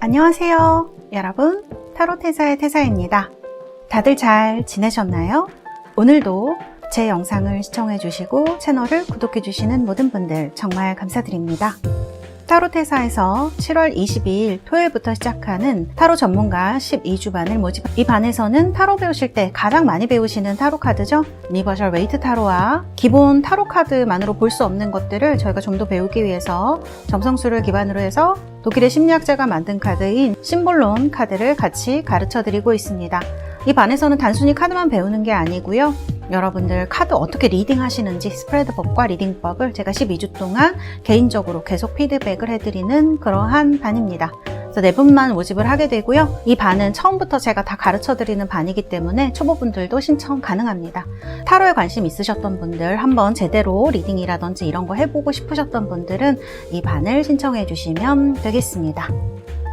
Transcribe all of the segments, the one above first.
안녕하세요 여러분, 타로테사의 태사입니다. 다들 잘 지내셨나요? 오늘도 제 영상을 시청해 주시고 채널을 구독해 주시는 모든 분들 정말 감사드립니다. 타로테사에서 7월 22일 토요일부터 시작하는 타로 전문가 12주 반을 모집. 이 반에서는 타로 배우실 때 가장 많이 배우시는 타로 카드죠. 유니버셜 웨이트 타로와 기본 타로 카드만으로 볼 수 없는 것들을 저희가 좀 더 배우기 위해서 점성술을 기반으로 해서 독일의 심리학자가 만든 카드인 심볼론 카드를 같이 가르쳐 드리고 있습니다. 이 반에서는 단순히 카드만 배우는 게 아니고요. 여러분들 카드 어떻게 리딩 하시는지 스프레드법과 리딩법을 제가 12주 동안 개인적으로 계속 피드백을 해드리는 그러한 반입니다. 그래서 4분만 모집을 하게 되고요. 이 반은 처음부터 제가 다 가르쳐드리는 반이기 때문에 초보분들도 신청 가능합니다. 타로에 관심 있으셨던 분들, 한번 제대로 리딩이라든지 이런 거 해보고 싶으셨던 분들은 이 반을 신청해 주시면 되겠습니다.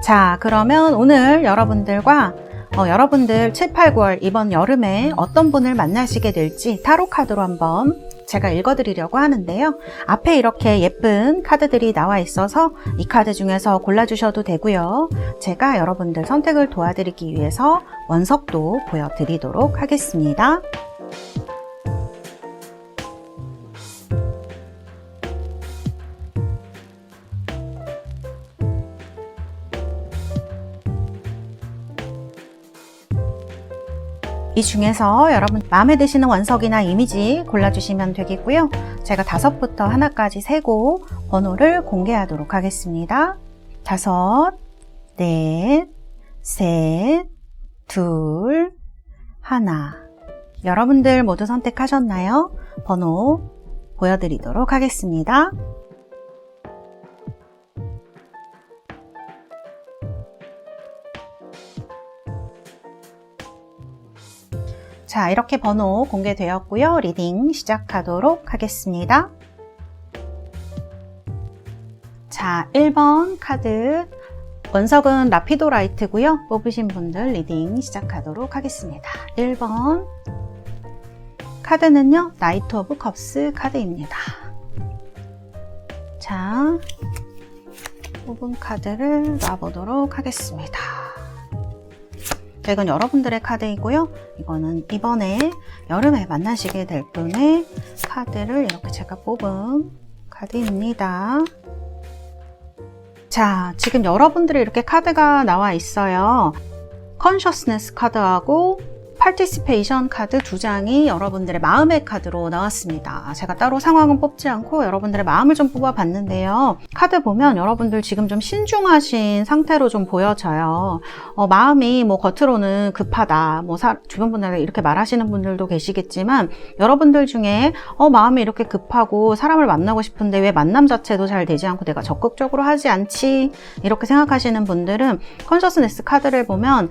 자, 그러면 오늘 여러분들과 여러분들 7, 8, 9월 이번 여름에 어떤 분을 만나시게 될지 타로 카드로 한번 제가 읽어드리려고 하는데요. 앞에 이렇게 예쁜 카드들이 나와 있어서 이 카드 중에서 골라주셔도 되고요. 제가 여러분들 선택을 도와드리기 위해서 원석도 보여드리도록 하겠습니다. 이 중에서 여러분 마음에 드시는 원석이나 이미지 골라주시면 되겠고요. 제가 5부터 하나까지 세고 번호를 공개하도록 하겠습니다. 5, 4, 셋, 둘, 하나. 여러분들 모두 선택하셨나요? 번호 보여드리도록 하겠습니다. 자, 이렇게 번호 공개되었고요. 리딩 시작하도록 하겠습니다. 자, 1번 카드 원석은 라피도라이트고요. 뽑으신 분들 리딩 시작하도록 하겠습니다. 1번 카드는요, 나이트 오브 컵스 카드입니다. 자, 뽑은 카드를 놔보도록 하겠습니다. 이건 여러분들의 카드이고요. 이거는 이번에 여름에 만나시게 될 분의 카드를 이렇게 제가 뽑은 카드입니다. 자, 지금 여러분들이 이렇게 카드가 나와 있어요. 컨셔스네스 카드하고 파티시페이션 카드 2장이 여러분들의 마음의 카드로 나왔습니다. 제가 따로 상황은 뽑지 않고 여러분들의 마음을 좀 뽑아봤는데요. 카드 보면 여러분들 지금 좀 신중하신 상태로 좀 보여져요. 마음이 뭐 겉으로는 급하다, 뭐 주변 분들에게 이렇게 말하시는 분들도 계시겠지만 여러분들 중에 마음이 이렇게 급하고 사람을 만나고 싶은데 왜 만남 자체도 잘 되지 않고 내가 적극적으로 하지 않지? 이렇게 생각하시는 분들은 컨셔스네스 카드를 보면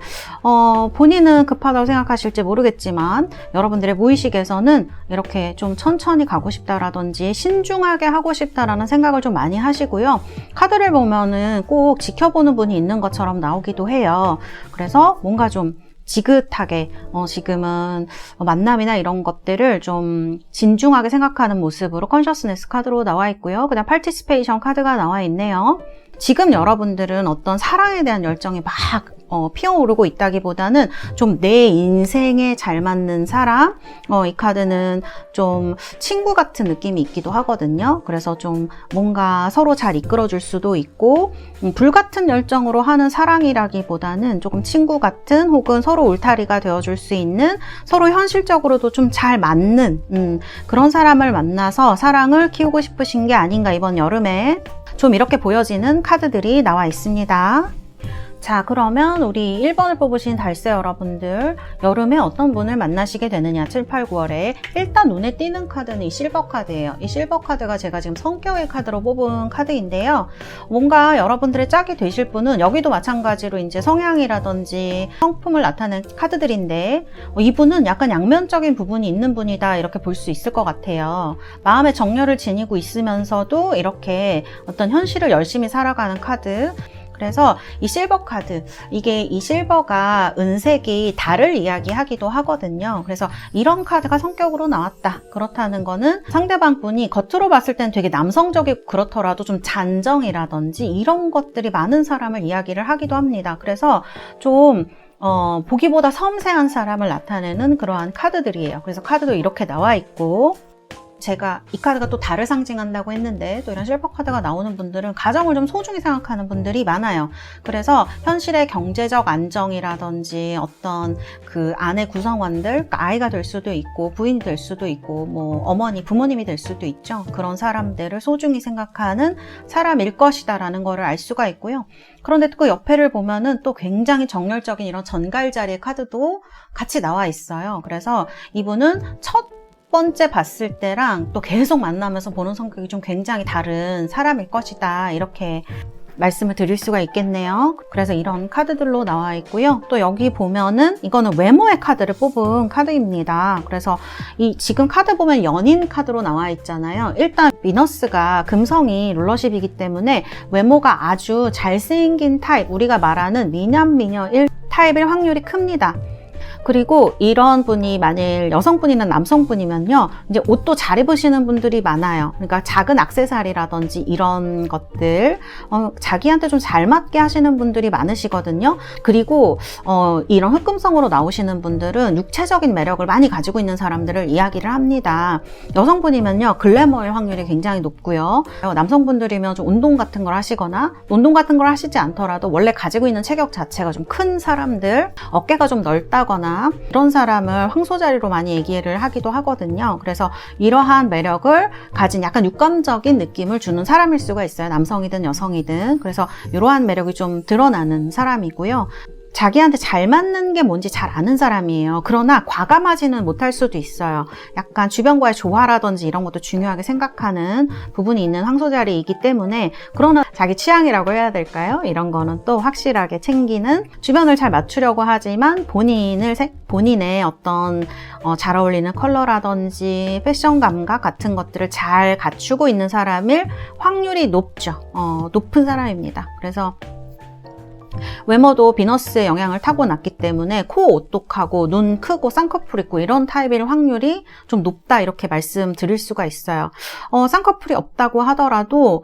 본인은 급하다고 생각하실지 모르겠지만 여러분들의 무의식에서는 이렇게 좀 천천히 가고 싶다라든지 신중하게 하고 싶다라는 생각을 좀 많이 하시고요. 카드를 보면은 꼭 지켜보는 분이 있는 것처럼 나오기도 해요. 그래서 뭔가 좀 지긋하게 지금은 만남이나 이런 것들을 좀 진중하게 생각하는 모습으로 컨셔스네스 카드로 나와 있고요. 그다음 파티시페이션 카드가 나와 있네요. 지금 여러분들은 어떤 사랑에 대한 열정이 막 피어오르고 있다기보다는 좀 내 인생에 잘 맞는 사람, 이 카드는 좀 친구 같은 느낌이 있기도 하거든요. 그래서 좀 뭔가 서로 잘 이끌어줄 수도 있고 불같은 열정으로 하는 사랑이라기보다는 조금 친구 같은 혹은 서로 울타리가 되어줄 수 있는 서로 현실적으로도 좀 잘 맞는 그런 사람을 만나서 사랑을 키우고 싶으신 게 아닌가 이번 여름에 좀 이렇게 보여지는 카드들이 나와 있습니다. 자, 그러면 우리 1번을 뽑으신 달새 여러분들 여름에 어떤 분을 만나시게 되느냐 7, 8, 9월에 일단 눈에 띄는 카드는 이 실버 카드예요. 이 실버 카드가 제가 지금 성격의 카드로 뽑은 카드인데요. 뭔가 여러분들의 짝이 되실 분은 여기도 마찬가지로 이제 성향이라든지 성품을 나타내는 카드들인데 이분은 약간 양면적인 부분이 있는 분이다 이렇게 볼 수 있을 것 같아요. 마음의 정열을 지니고 있으면서도 이렇게 어떤 현실을 열심히 살아가는 카드. 그래서 이 실버 카드, 이게 이 실버가 은색이 달을 이야기하기도 하거든요. 그래서 이런 카드가 성격으로 나왔다. 그렇다는 거는 상대방 분이 겉으로 봤을 땐 되게 남성적이고 그렇더라도 좀 잔정이라든지 이런 것들이 많은 사람을 이야기를 하기도 합니다. 그래서 좀 보기보다 섬세한 사람을 나타내는 그러한 카드들이에요. 그래서 카드도 이렇게 나와 있고, 제가 이 카드가 또 달을 상징한다고 했는데 또 이런 실버 카드가 나오는 분들은 가정을 좀 소중히 생각하는 분들이 많아요. 그래서 현실의 경제적 안정이라든지 어떤 그 아내 구성원들, 그러니까 아이가 될 수도 있고 부인이 될 수도 있고 뭐 어머니, 부모님이 될 수도 있죠. 그런 사람들을 소중히 생각하는 사람일 것이다라는 거를 알 수가 있고요. 그런데 그 옆에를 보면은 또 굉장히 정열적인 이런 전갈자리의 카드도 같이 나와 있어요. 그래서 이분은 첫 번째 봤을 때랑 또 계속 만나면서 보는 성격이 좀 굉장히 다른 사람일 것이다, 이렇게 말씀을 드릴 수가 있겠네요. 그래서 이런 카드들로 나와 있고요. 또 여기 보면은 이거는 외모의 카드를 뽑은 카드입니다. 그래서 이 지금 카드 보면 연인 카드로 나와 있잖아요. 일단 비너스가 금성이 룰러십이기 때문에 외모가 아주 잘생긴 타입, 우리가 말하는 미남미녀 1 타입일 확률이 큽니다. 그리고 이런 분이 만일 여성분이나 남성분이면요, 이제 옷도 잘 입으시는 분들이 많아요. 그러니까 작은 액세서리라든지 이런 것들 자기한테 좀 잘 맞게 하시는 분들이 많으시거든요. 그리고 이런 흑금성으로 나오시는 분들은 육체적인 매력을 많이 가지고 있는 사람들을 이야기를 합니다. 여성분이면요, 글래머일 확률이 굉장히 높고요. 남성분들이면 좀 운동 같은 걸 하시거나, 운동 같은 걸 하시지 않더라도 원래 가지고 있는 체격 자체가 좀 큰 사람들, 어깨가 좀 넓다거나 이런 사람을 황소자리로 많이 얘기를 하기도 하거든요. 그래서 이러한 매력을 가진 약간 육감적인 느낌을 주는 사람일 수가 있어요. 남성이든 여성이든. 그래서 이러한 매력이 좀 드러나는 사람이고요. 자기한테 잘 맞는 게 뭔지 잘 아는 사람이에요. 그러나 과감하지는 못할 수도 있어요. 약간 주변과의 조화라든지 이런 것도 중요하게 생각하는 부분이 있는 황소자리이기 때문에, 그러나 자기 취향이라고 해야 될까요? 이런 거는 또 확실하게 챙기는, 주변을 잘 맞추려고 하지만 본인의 어떤 잘 어울리는 컬러라든지 패션 감각 같은 것들을 잘 갖추고 있는 사람일 확률이 높죠. 높은 사람입니다. 그래서 외모도 비너스의 영향을 타고났기 때문에 코 오똑하고 눈 크고 쌍꺼풀 있고 이런 타입일 확률이 좀 높다, 이렇게 말씀드릴 수가 있어요. 쌍꺼풀이 없다고 하더라도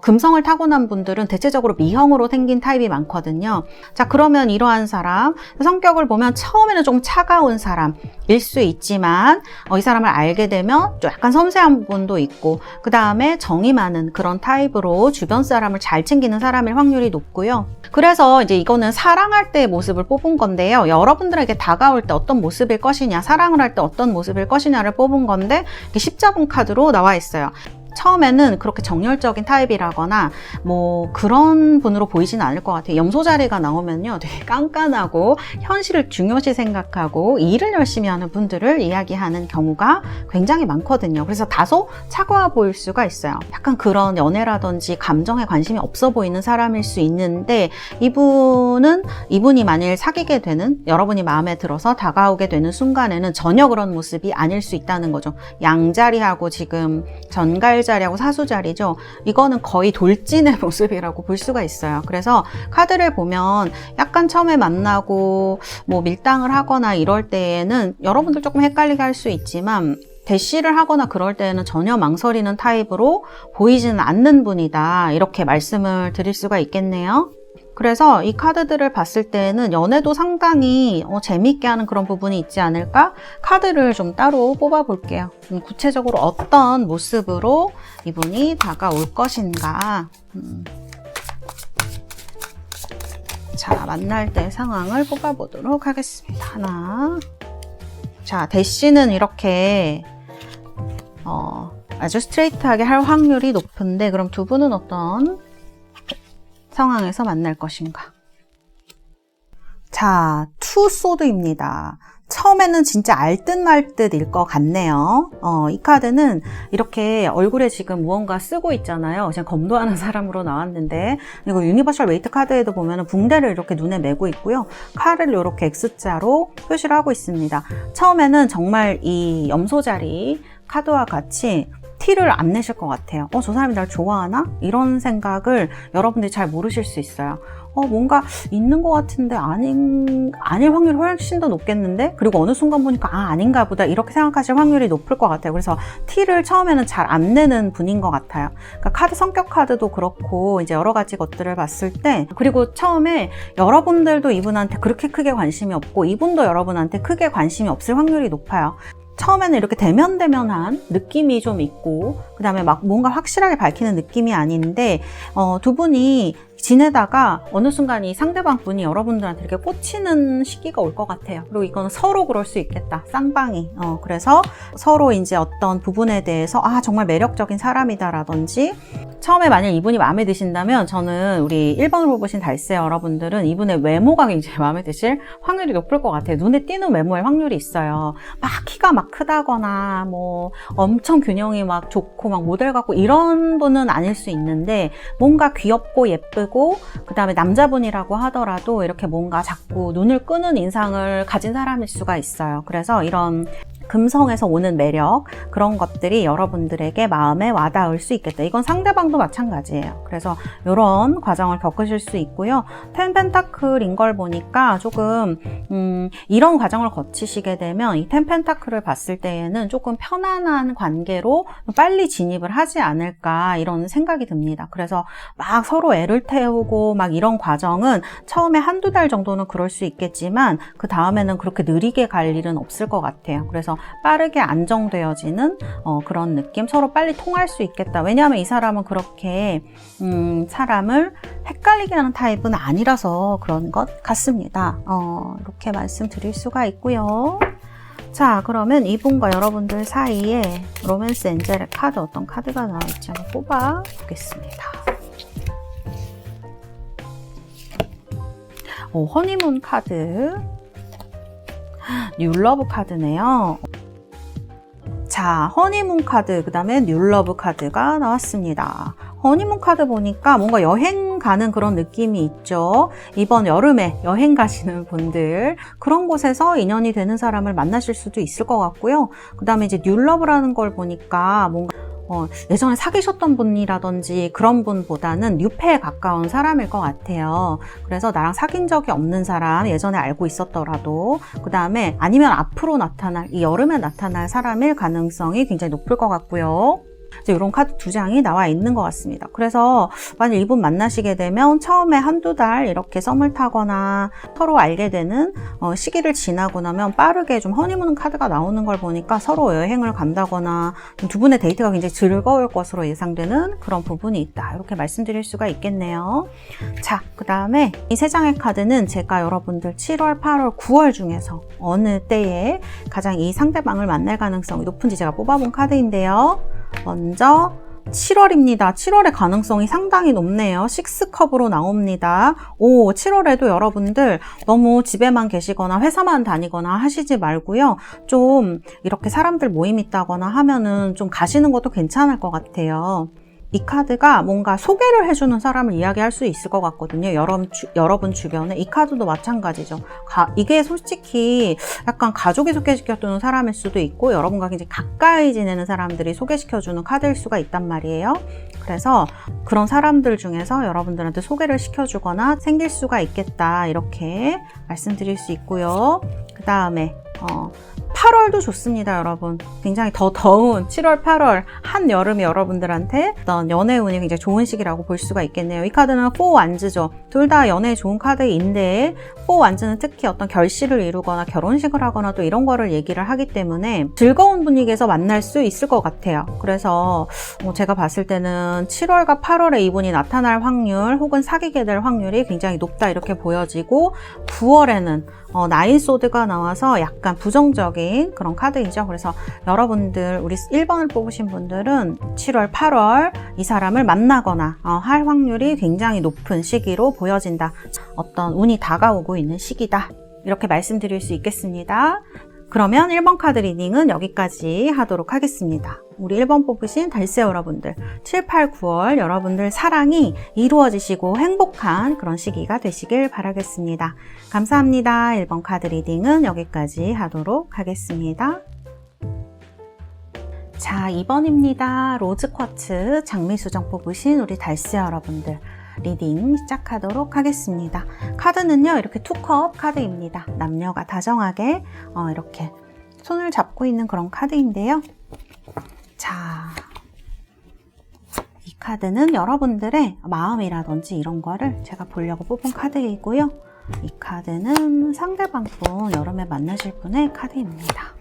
금성을 타고난 분들은 대체적으로 미형으로 생긴 타입이 많거든요. 자, 그러면 이러한 사람, 성격을 보면 처음에는 좀 차가운 사람일 수 있지만 이 사람을 알게 되면 좀 약간 섬세한 부분도 있고, 그 다음에 정이 많은 그런 타입으로 주변 사람을 잘 챙기는 사람일 확률이 높고요. 그래서 이제 이거는 사랑할 때의 모습을 뽑은 건데요. 여러분들에게 다가올 때 어떤 모습일 것이냐, 사랑을 할 때 어떤 모습일 것이냐를 뽑은 건데, 이렇게 십자군 카드로 나와 있어요. 처음에는 그렇게 정열적인 타입이라거나 뭐 그런 분으로 보이지는 않을 것 같아요. 염소자리가 나오면요, 되게 깐깐하고 현실을 중요시 생각하고 일을 열심히 하는 분들을 이야기하는 경우가 굉장히 많거든요. 그래서 다소 차가워 보일 수가 있어요. 약간 그런 연애라든지 감정에 관심이 없어 보이는 사람일 수 있는데, 이분이 만일 사귀게 되는, 여러분이 마음에 들어서 다가오게 되는 순간에는 전혀 그런 모습이 아닐 수 있다는 거죠. 양자리하고 지금 전갈자리하고 사수자리죠. 이거는 거의 돌진의 모습이라고 볼 수가 있어요. 그래서 카드를 보면 약간 처음에 만나고 뭐 밀당을 하거나 이럴 때에는 여러분들 조금 헷갈리게 할 수 있지만, 대시를 하거나 그럴 때에는 전혀 망설이는 타입으로 보이지는 않는 분이다, 이렇게 말씀을 드릴 수가 있겠네요. 그래서 이 카드들을 봤을 때는 연애도 상당히 재미있게 하는 그런 부분이 있지 않을까? 카드를 좀 따로 뽑아 볼게요. 구체적으로 어떤 모습으로 이분이 다가올 것인가. 자, 만날 때 상황을 뽑아 보도록 하겠습니다. 하나. 자, 대시는 이렇게 아주 스트레이트하게 할 확률이 높은데, 그럼 두 분은 어떤 상황에서 만날 것인가? 자, 투 소드입니다. 처음에는 진짜 알듯 말듯일 것 같네요. 이 카드는 이렇게 얼굴에 지금 무언가 쓰고 있잖아요. 그냥 검도하는 사람으로 나왔는데, 그리고 유니버셜 웨이트 카드에도 보면 붕대를 이렇게 눈에 메고 있고요. 칼을 이렇게 X자로 표시를 하고 있습니다. 처음에는 정말 이 염소자리 카드와 같이 티를 안 내실 것 같아요. 저 사람이 날 좋아하나? 이런 생각을 여러분들이 잘 모르실 수 있어요. 뭔가 있는 것 같은데 아닐 확률이 훨씬 더 높겠는데? 그리고 어느 순간 보니까 아닌가 보다 이렇게 생각하실 확률이 높을 것 같아요. 그래서 티를 처음에는 잘 안 내는 분인 것 같아요. 그러니까 카드, 성격 카드도 그렇고 이제 여러 가지 것들을 봤을 때, 그리고 처음에 여러분들도 이분한테 그렇게 크게 관심이 없고 이분도 여러분한테 크게 관심이 없을 확률이 높아요. 처음에는 이렇게 대면대면한 느낌이 좀 있고, 그 다음에 막 뭔가 확실하게 밝히는 느낌이 아닌데, 두 분이 지내다가 어느 순간 이 상대방 분이 여러분들한테 이렇게 꽂히는 시기가 올 것 같아요. 그리고 이거는 서로 그럴 수 있겠다. 쌍방이. 그래서 서로 이제 어떤 부분에 대해서 정말 매력적인 사람이다라든지, 처음에 만약 이분이 마음에 드신다면 저는 우리 1번으로 보신 달세 여러분들은 이분의 외모가 굉장히 마음에 드실 확률이 높을 것 같아요. 눈에 띄는 외모의 확률이 있어요. 막 키가 막 크다거나 뭐 엄청 균형이 막 좋고 막 모델 같고 이런 분은 아닐 수 있는데, 뭔가 귀엽고 예쁘고 그 다음에 남자분이라고 하더라도 이렇게 뭔가 자꾸 눈을 끄는 인상을 가진 사람일 수가 있어요. 그래서 이런 금성에서 오는 매력, 그런 것들이 여러분들에게 마음에 와닿을 수 있겠다. 이건 상대방도 마찬가지예요. 그래서 이런 과정을 겪으실 수 있고요. 10 펜타클인 걸 보니까 조금 이런 과정을 거치시게 되면 이 10 펜타클을 봤을 때에는 조금 편안한 관계로 빨리 진입을 하지 않을까 이런 생각이 듭니다. 그래서 막 서로 애를 태우고 막 이런 과정은 처음에 한두 달 정도는 그럴 수 있겠지만 그 다음에는 그렇게 느리게 갈 일은 없을 것 같아요. 그래서 빠르게 안정되어지는 그런 느낌, 서로 빨리 통할 수 있겠다. 왜냐하면 이 사람은 그렇게 사람을 헷갈리게 하는 타입은 아니라서 그런 것 같습니다. 이렇게 말씀드릴 수가 있고요. 자, 그러면 이분과 여러분들 사이에 로맨스 엔젤의 카드, 어떤 카드가 나올지 한번 뽑아 보겠습니다. 허니문 카드, 뉴러브 카드네요. 자, 허니문 카드, 그 다음에 뉴러브 카드가 나왔습니다. 허니문 카드 보니까 뭔가 여행 가는 그런 느낌이 있죠. 이번 여름에 여행 가시는 분들, 그런 곳에서 인연이 되는 사람을 만나실 수도 있을 것 같고요. 그 다음에 이제 뉴러브라는 걸 보니까 뭔가 예전에 사귀셨던 분이라든지 그런 분보다는 뉴페에 가까운 사람일 것 같아요. 그래서 나랑 사귄 적이 없는 사람, 예전에 알고 있었더라도, 그 다음에 아니면 앞으로 나타날, 이 여름에 나타날 사람일 가능성이 굉장히 높을 것 같고요. 이런 카드 두 장이 나와 있는 것 같습니다. 그래서 만약 이분 만나시게 되면 처음에 한두 달 이렇게 썸을 타거나 서로 알게 되는 시기를 지나고 나면 빠르게 좀 허니문 카드가 나오는 걸 보니까 서로 여행을 간다거나 두 분의 데이트가 굉장히 즐거울 것으로 예상되는 그런 부분이 있다. 이렇게 말씀드릴 수가 있겠네요. 자, 그 다음에 이 세 장의 카드는 제가 여러분들 7월, 8월, 9월 중에서 어느 때에 가장 이 상대방을 만날 가능성이 높은지 제가 뽑아본 카드인데요. 먼저 7월입니다. 7월의 가능성이 상당히 높네요. 6컵으로 나옵니다. 7월에도 여러분들 너무 집에만 계시거나 회사만 다니거나 하시지 말고요. 좀 이렇게 사람들 모임 있다거나 하면은 좀 가시는 것도 괜찮을 것 같아요. 이 카드가 뭔가 소개를 해주는 사람을 이야기할 수 있을 것 같거든요. 여러분 주변에. 이 카드도 마찬가지죠. 이게 솔직히 약간 가족이 소개시켜주는 사람일 수도 있고 여러분과 굉장히 가까이 지내는 사람들이 소개시켜주는 카드일 수가 있단 말이에요. 그래서 그런 사람들 중에서 여러분들한테 소개를 시켜주거나 생길 수가 있겠다. 이렇게 말씀드릴 수 있고요. 그 다음에 8월도 좋습니다, 여러분. 굉장히 더 더운 7월, 8월, 한여름이 여러분들한테 어떤 연애 운이 굉장히 좋은 시기라고 볼 수가 있겠네요. 이 카드는 4 완즈죠. 둘 다 연애에 좋은 카드인데 4 완즈는 특히 어떤 결실을 이루거나 결혼식을 하거나 또 이런 거를 얘기를 하기 때문에 즐거운 분위기에서 만날 수 있을 것 같아요. 그래서 제가 봤을 때는 7월과 8월에 이분이 나타날 확률 혹은 사귀게 될 확률이 굉장히 높다 이렇게 보여지고 9월에는 나인 소드가 나와서 약간 부정적인 그런 카드이죠. 그래서 여러분들 우리 1번을 뽑으신 분들은 7월, 8월 이 사람을 만나거나 할 확률이 굉장히 높은 시기로 보여진다. 어떤 운이 다가오고 있는 시기다. 이렇게 말씀드릴 수 있겠습니다. 그러면 1번 카드 리딩은 여기까지 하도록 하겠습니다. 우리 1번 뽑으신 달세 여러분들 7, 8, 9월 여러분들 사랑이 이루어지시고 행복한 그런 시기가 되시길 바라겠습니다. 감사합니다. 1번 카드 리딩은 여기까지 하도록 하겠습니다. 자, 2번입니다. 로즈 쿼츠 장미수정 뽑으신 우리 달스 여러분들 리딩 시작하도록 하겠습니다. 카드는요, 이렇게 투컵 카드입니다. 남녀가 다정하게 이렇게 손을 잡고 있는 그런 카드인데요. 자, 이 카드는 여러분들의 마음이라든지 이런 거를 제가 보려고 뽑은 카드이고요. 이 카드는 상대방 분, 여름에 만나실 분의 카드입니다.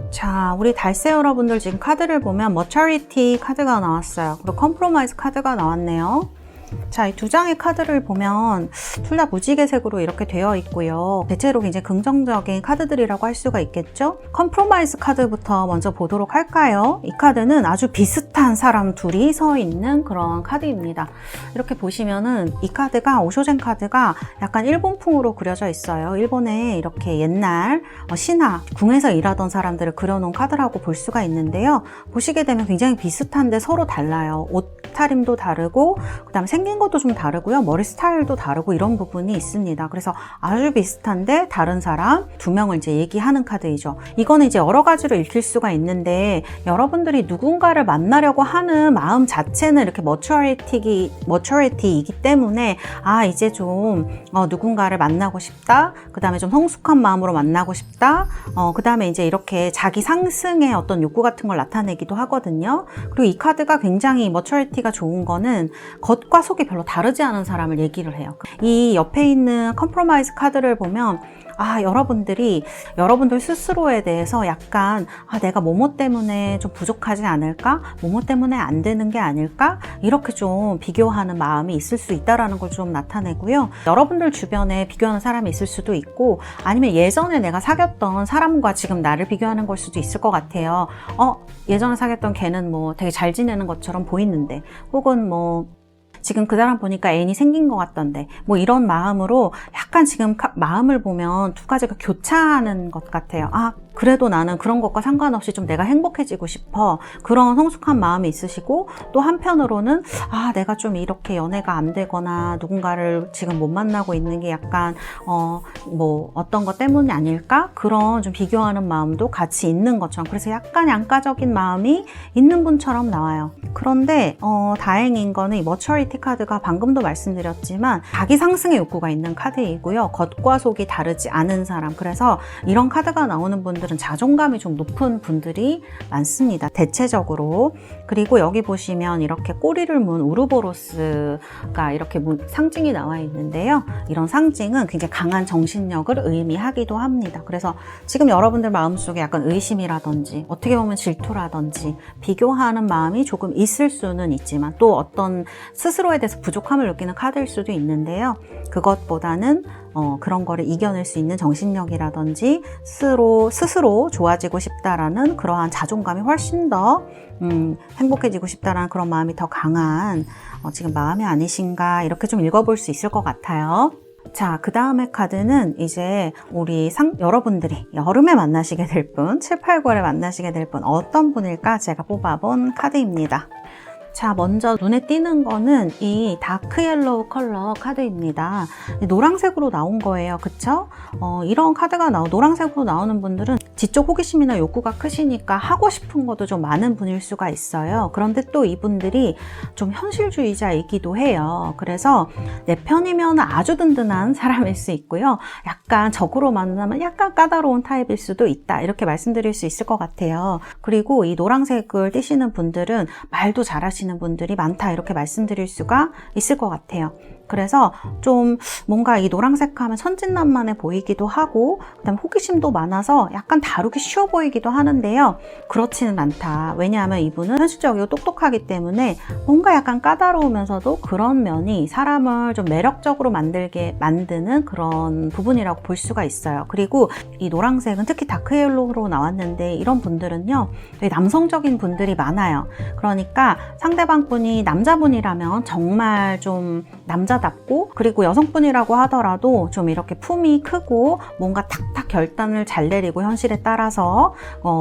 자, 우리 달세 여러분들 지금 카드를 보면 Maturity 카드가 나왔어요. 그리고 Compromise 카드가 나왔네요. 자, 이 두 장의 카드를 보면 둘 다 무지개색으로 이렇게 되어 있고요. 대체로 굉장히 긍정적인 카드들이라고 할 수가 있겠죠. 컴프로마이즈 카드부터 먼저 보도록 할까요? 이 카드는 아주 비슷한 사람 둘이 서 있는 그런 카드입니다. 이렇게 보시면은 이 카드가 오쇼젠 카드가 약간 일본풍으로 그려져 있어요. 일본에 이렇게 옛날 신화, 궁에서 일하던 사람들을 그려놓은 카드라고 볼 수가 있는데요. 보시게 되면 굉장히 비슷한데 서로 달라요. 옷차림도 다르고 그다음에 생긴 것도 좀 다르고요. 머리 스타일도 다르고 이런 부분이 있습니다. 그래서 아주 비슷한데 다른 사람 두 명을 이제 얘기하는 카드이죠. 이거는 이제 여러 가지로 읽힐 수가 있는데 여러분들이 누군가를 만나려고 하는 마음 자체는 이렇게 머추어리티이기 때문에 이제 좀 누군가를 만나고 싶다. 그 다음에 좀 성숙한 마음으로 만나고 싶다. 그 다음에 이제 이렇게 자기 상승의 어떤 욕구 같은 걸 나타내기도 하거든요. 그리고 이 카드가 굉장히 머추어리티가 좋은 거는 겉과 속이 별로 다르지 않은 사람을 얘기를 해요. 이 옆에 있는 컴프로마이즈 카드를 보면 여러분들 스스로에 대해서 약간 내가 뭐뭐 때문에 좀 부족하지 않을까? 뭐뭐 때문에 안 되는 게 아닐까? 이렇게 좀 비교하는 마음이 있을 수 있다라는 걸 좀 나타내고요. 여러분들 주변에 비교하는 사람이 있을 수도 있고 아니면 예전에 내가 사귀었던 사람과 지금 나를 비교하는 걸 수도 있을 것 같아요. 예전에 사귀었던 걔는 뭐 되게 잘 지내는 것처럼 보이는데 혹은 뭐 지금 그 사람 보니까 애인이 생긴 것 같던데 뭐 이런 마음으로 약간 지금 마음을 보면 두 가지가 교차하는 것 같아요. 그래도 나는 그런 것과 상관없이 좀 내가 행복해지고 싶어. 그런 성숙한 마음이 있으시고 또 한편으로는 내가 좀 이렇게 연애가 안 되거나 누군가를 지금 못 만나고 있는 게 약간 뭐 어떤 것 때문이 아닐까? 그런 좀 비교하는 마음도 같이 있는 것처럼 그래서 약간 양가적인 마음이 있는 분처럼 나와요. 그런데 다행인 거는 이 머추어리티 카드가 방금도 말씀드렸지만 자기 상승의 욕구가 있는 카드이고요. 겉과 속이 다르지 않은 사람. 그래서 이런 카드가 나오는 분들은 자존감이 좀 높은 분들이 많습니다. 대체적으로. 그리고 여기 보시면 이렇게 꼬리를 문 우르보로스가 이렇게 상징이 나와 있는데요. 이런 상징은 굉장히 강한 정신력을 의미하기도 합니다. 그래서 지금 여러분들 마음속에 약간 의심이라든지 어떻게 보면 질투라든지 비교하는 마음이 조금 있을 수는 있지만 또 어떤 스스로에 대해서 부족함을 느끼는 카드일 수도 있는데요. 그것보다는 그런 거를 이겨낼 수 있는 정신력이라든지 스스로 좋아지고 싶다라는 그러한 자존감이 훨씬 더 행복해지고 싶다라는 그런 마음이 더 강한 지금 마음이 아니신가 이렇게 좀 읽어볼 수 있을 것 같아요. 자, 그 다음에 카드는 이제 우리 여러분들이 여름에 만나시게 될 분, 7, 8, 9월에 만나시게 될 분 어떤 분일까 제가 뽑아본 카드입니다. 자, 먼저 눈에 띄는 거는 이 다크 옐로우 컬러 카드입니다. 노란색으로 나온 거예요. 그쵸? 이런 카드가 노란색으로 나오는 분들은 지적 호기심이나 욕구가 크시니까 하고 싶은 것도 좀 많은 분일 수가 있어요. 그런데 또 이분들이 좀 현실주의자이기도 해요. 그래서 내 편이면 아주 든든한 사람일 수 있고요. 약간 적으로 만나면 약간 까다로운 타입일 수도 있다. 이렇게 말씀드릴 수 있을 것 같아요. 그리고 이 노란색을 띠시는 분들은 말도 잘하시는 분들이 많다 이렇게 말씀드릴 수가 있을 것 같아요. 그래서 좀 뭔가 이 노란색 하면 천진난만해 보이기도 하고 그다음에 호기심도 많아서 약간 다루기 쉬워 보이기도 하는데요. 그렇지는 않다. 왜냐하면 이분은 현실적이고 똑똑하기 때문에 뭔가 약간 까다로우면서도 그런 면이 사람을 좀 매력적으로 만드는 그런 부분이라고 볼 수가 있어요. 그리고 이 노란색은 특히 다크 옐로우로 나왔는데 이런 분들은요. 되게 남성적인 분들이 많아요. 그러니까 상대방 분이 남자분이라면 정말 좀 남자답고 그리고 여성분이라고 하더라도 좀 이렇게 품이 크고 뭔가 탁탁 결단을 잘 내리고 현실에 따라서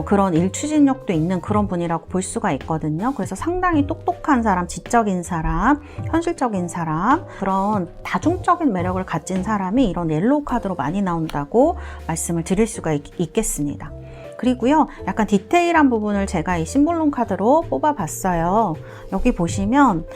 그런 일 추진력도 있는 그런 분이라고 볼 수가 있거든요. 그래서 상당히 똑똑한 사람, 지적인 사람, 현실적인 사람 그런 다중적인 매력을 가진 사람이 이런 옐로우 카드로 많이 나온다고 말씀을 드릴 수가 있겠습니다. 그리고요, 약간 디테일한 부분을 제가 이 심볼론 카드로 뽑아봤어요. 여기 보시면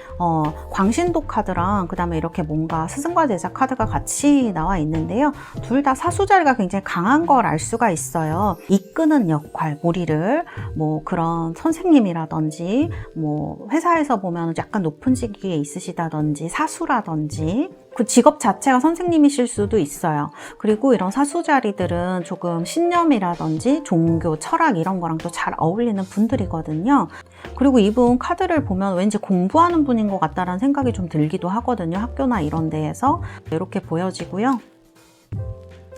광신도 카드랑 그 다음에 이렇게 뭔가 스승과 제자 카드가 같이 나와 있는데요. 둘 다 사수자리가 굉장히 강한 걸 알 수가 있어요. 이끄는 역할, 우리를 뭐 그런 선생님이라든지 뭐 회사에서 보면 약간 높은 직위에 있으시다든지 사수라든지 그 직업 자체가 선생님이실 수도 있어요. 그리고 이런 사수 자리들은 조금 신념이라든지 종교, 철학 이런 거랑 또 잘 어울리는 분들이거든요. 그리고 이분 카드를 보면 왠지 공부하는 분인 것 같다라는 생각이 좀 들기도 하거든요. 학교나 이런 데에서 이렇게 보여지고요.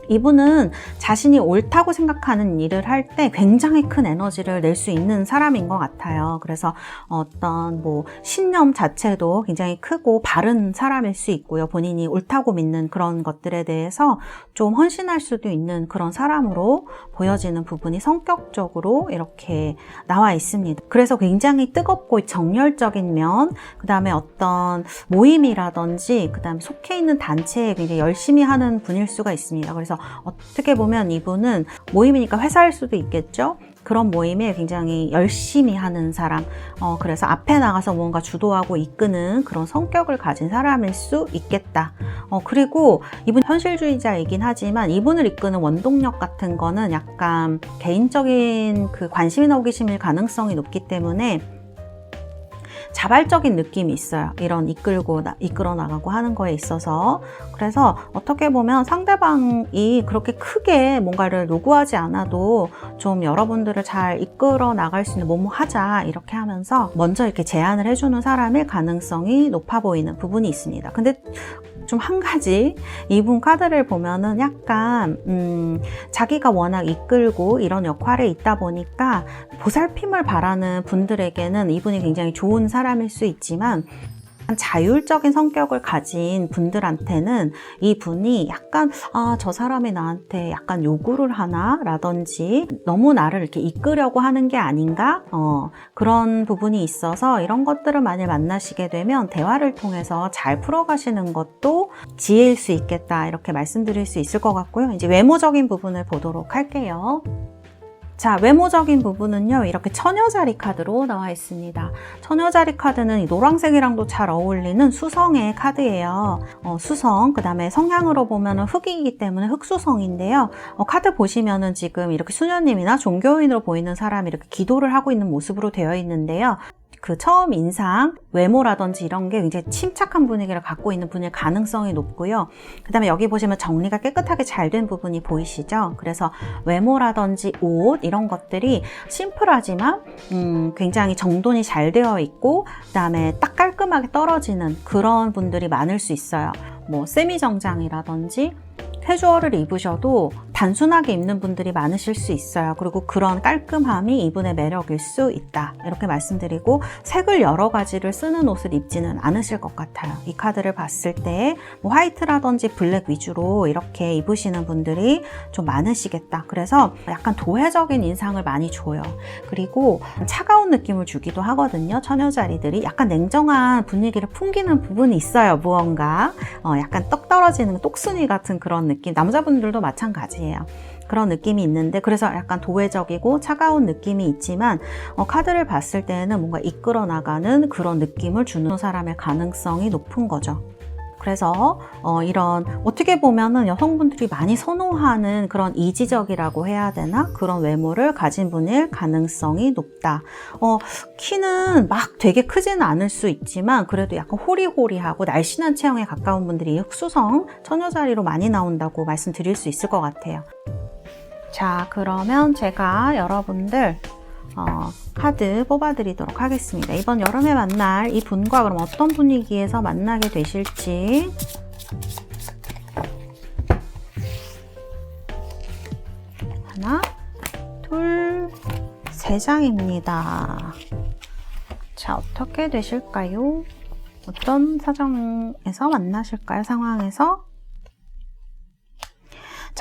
이분은 자신이 옳다고 생각하는 일을 할 때 굉장히 큰 에너지를 낼 수 있는 사람인 것 같아요. 그래서 어떤 뭐 신념 자체도 굉장히 크고 바른 사람일 수 있고요. 본인이 옳다고 믿는 그런 것들에 대해서 좀 헌신할 수도 있는 그런 사람으로 보여지는 부분이 성격적으로 이렇게 나와 있습니다. 그래서 굉장히 뜨겁고 정열적인 면, 그 다음에 어떤 모임이라든지 그 다음에 속해 있는 단체에 굉장히 열심히 하는 분일 수가 있습니다. 그래서 어떻게 보면 이분은 모임이니까 회사일 수도 있겠죠. 그런 모임에 굉장히 열심히 하는 사람, 그래서 앞에 나가서 뭔가 주도하고 이끄는 그런 성격을 가진 사람일 수 있겠다. 그리고 이분 현실주의자이긴 하지만 이분을 이끄는 원동력 같은 거는 약간 개인적인 그 관심이나 호기심일 가능성이 높기 때문에 자발적인 느낌이 있어요. 이런 이끌어 나가고 하는 거에 있어서. 그래서 어떻게 보면 상대방이 그렇게 크게 뭔가를 요구하지 않아도 좀 여러분들을 잘 이끌어 나갈 수 있는 뭐뭐 하자 이렇게 하면서 먼저 이렇게 제안을 해주는 사람일 가능성이 높아 보이는 부분이 있습니다. 근데 좀 한 가지 이분 카드를 보면은 약간 자기가 워낙 이끌고 이런 역할에 있다 보니까 보살핌을 바라는 분들에게는 이분이 굉장히 좋은 사람일 수 있지만 자율적인 성격을 가진 분들한테는 이 분이 약간 저 사람이 나한테 약간 요구를 하나? 라든지 너무 나를 이렇게 이끌려고 하는 게 아닌가? 그런 부분이 있어서 이런 것들을 만약 만나시게 되면 대화를 통해서 잘 풀어가시는 것도 지혜일 수 있겠다 이렇게 말씀드릴 수 있을 것 같고요. 이제 외모적인 부분을 보도록 할게요. 자, 외모적인 부분은요, 이렇게 처녀자리 카드로 나와 있습니다. 처녀자리 카드는 이 노란색이랑도 잘 어울리는 수성의 카드예요. 수성, 그 다음에 성향으로 보면은 흑이기 때문에 흑수성인데요. 카드 보시면은 지금 이렇게 수녀님이나 종교인으로 보이는 사람이 이렇게 기도를 하고 있는 모습으로 되어 있는데요. 그 처음 인상, 외모라든지 이런 게 굉장히 침착한 분위기를 갖고 있는 분일 가능성이 높고요. 그 다음에 여기 보시면 정리가 깨끗하게 잘 된 부분이 보이시죠? 그래서 외모라든지 옷 이런 것들이 심플하지만 굉장히 정돈이 잘 되어 있고 그 다음에 딱 깔끔하게 떨어지는 그런 분들이 많을 수 있어요. 뭐 세미 정장이라든지 캐주얼을 입으셔도 단순하게 입는 분들이 많으실 수 있어요. 그리고 그런 깔끔함이 이분의 매력일 수 있다. 이렇게 말씀드리고 색을 여러 가지를 쓰는 옷을 입지는 않으실 것 같아요. 이 카드를 봤을 때 뭐 화이트라든지 블랙 위주로 이렇게 입으시는 분들이 좀 많으시겠다. 그래서 약간 도회적인 인상을 많이 줘요. 그리고 차가운 느낌을 주기도 하거든요. 처녀자리들이 약간 냉정한 분위기를 풍기는 부분이 있어요. 무언가 약간 떡 떨어지는 똑순이 같은 그런 느낌. 남자분들도 마찬가지예요. 그런 느낌이 있는데 그래서 약간 도회적이고 차가운 느낌이 있지만 카드를 봤을 때는 뭔가 이끌어 나가는 그런 느낌을 주는 사람의 가능성이 높은 거죠. 그래서 이런 어떻게 보면은 여성분들이 많이 선호하는 그런 이지적이라고 해야 되나? 그런 외모를 가진 분일 가능성이 높다. 키는 막 되게 크지는 않을 수 있지만 그래도 약간 호리호리하고 날씬한 체형에 가까운 분들이 흑수성 처녀자리로 많이 나온다고 말씀드릴 수 있을 것 같아요. 자, 그러면 제가 여러분들 카드 뽑아드리도록 하겠습니다. 이번 여름에 만날 이 분과 그럼 어떤 분위기에서 만나게 되실지. 하나, 둘, 세 장입니다. 자, 어떻게 되실까요? 어떤 사정에서 만나실까요? 상황에서?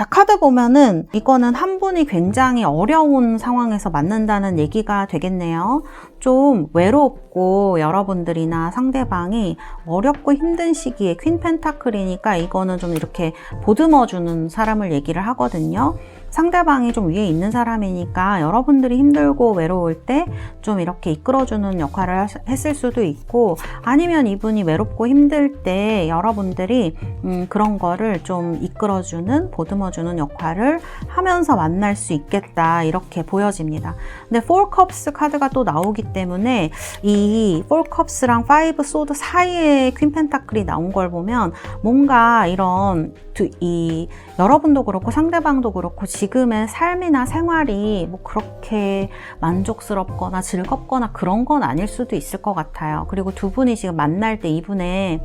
자, 카드 보면은 이거는 한 분이 굉장히 어려운 상황에서 만난다는 얘기가 되겠네요. 좀 외롭고 여러분들이나 상대방이 어렵고 힘든 시기에 퀸 펜타클이니까 이거는 좀 이렇게 보듬어주는 사람을 얘기를 하거든요. 상대방이 좀 위에 있는 사람이니까 여러분들이 힘들고 외로울 때 좀 이렇게 이끌어주는 역할을 했을 수도 있고, 아니면 이분이 외롭고 힘들 때 여러분들이 그런 거를 좀 이끌어주는, 보듬어주는 역할을 하면서 만날 수 있겠다, 이렇게 보여집니다. 근데 4컵스 카드가 또 나오기 때문에 이 4컵스랑 5 소드 사이에 퀸 펜타클이 나온 걸 보면 뭔가 이런 여러분도 그렇고 상대방도 그렇고 지금의 삶이나 생활이 뭐 그렇게 만족스럽거나 즐겁거나 그런 건 아닐 수도 있을 것 같아요. 그리고 두 분이 지금 만날 때 이분의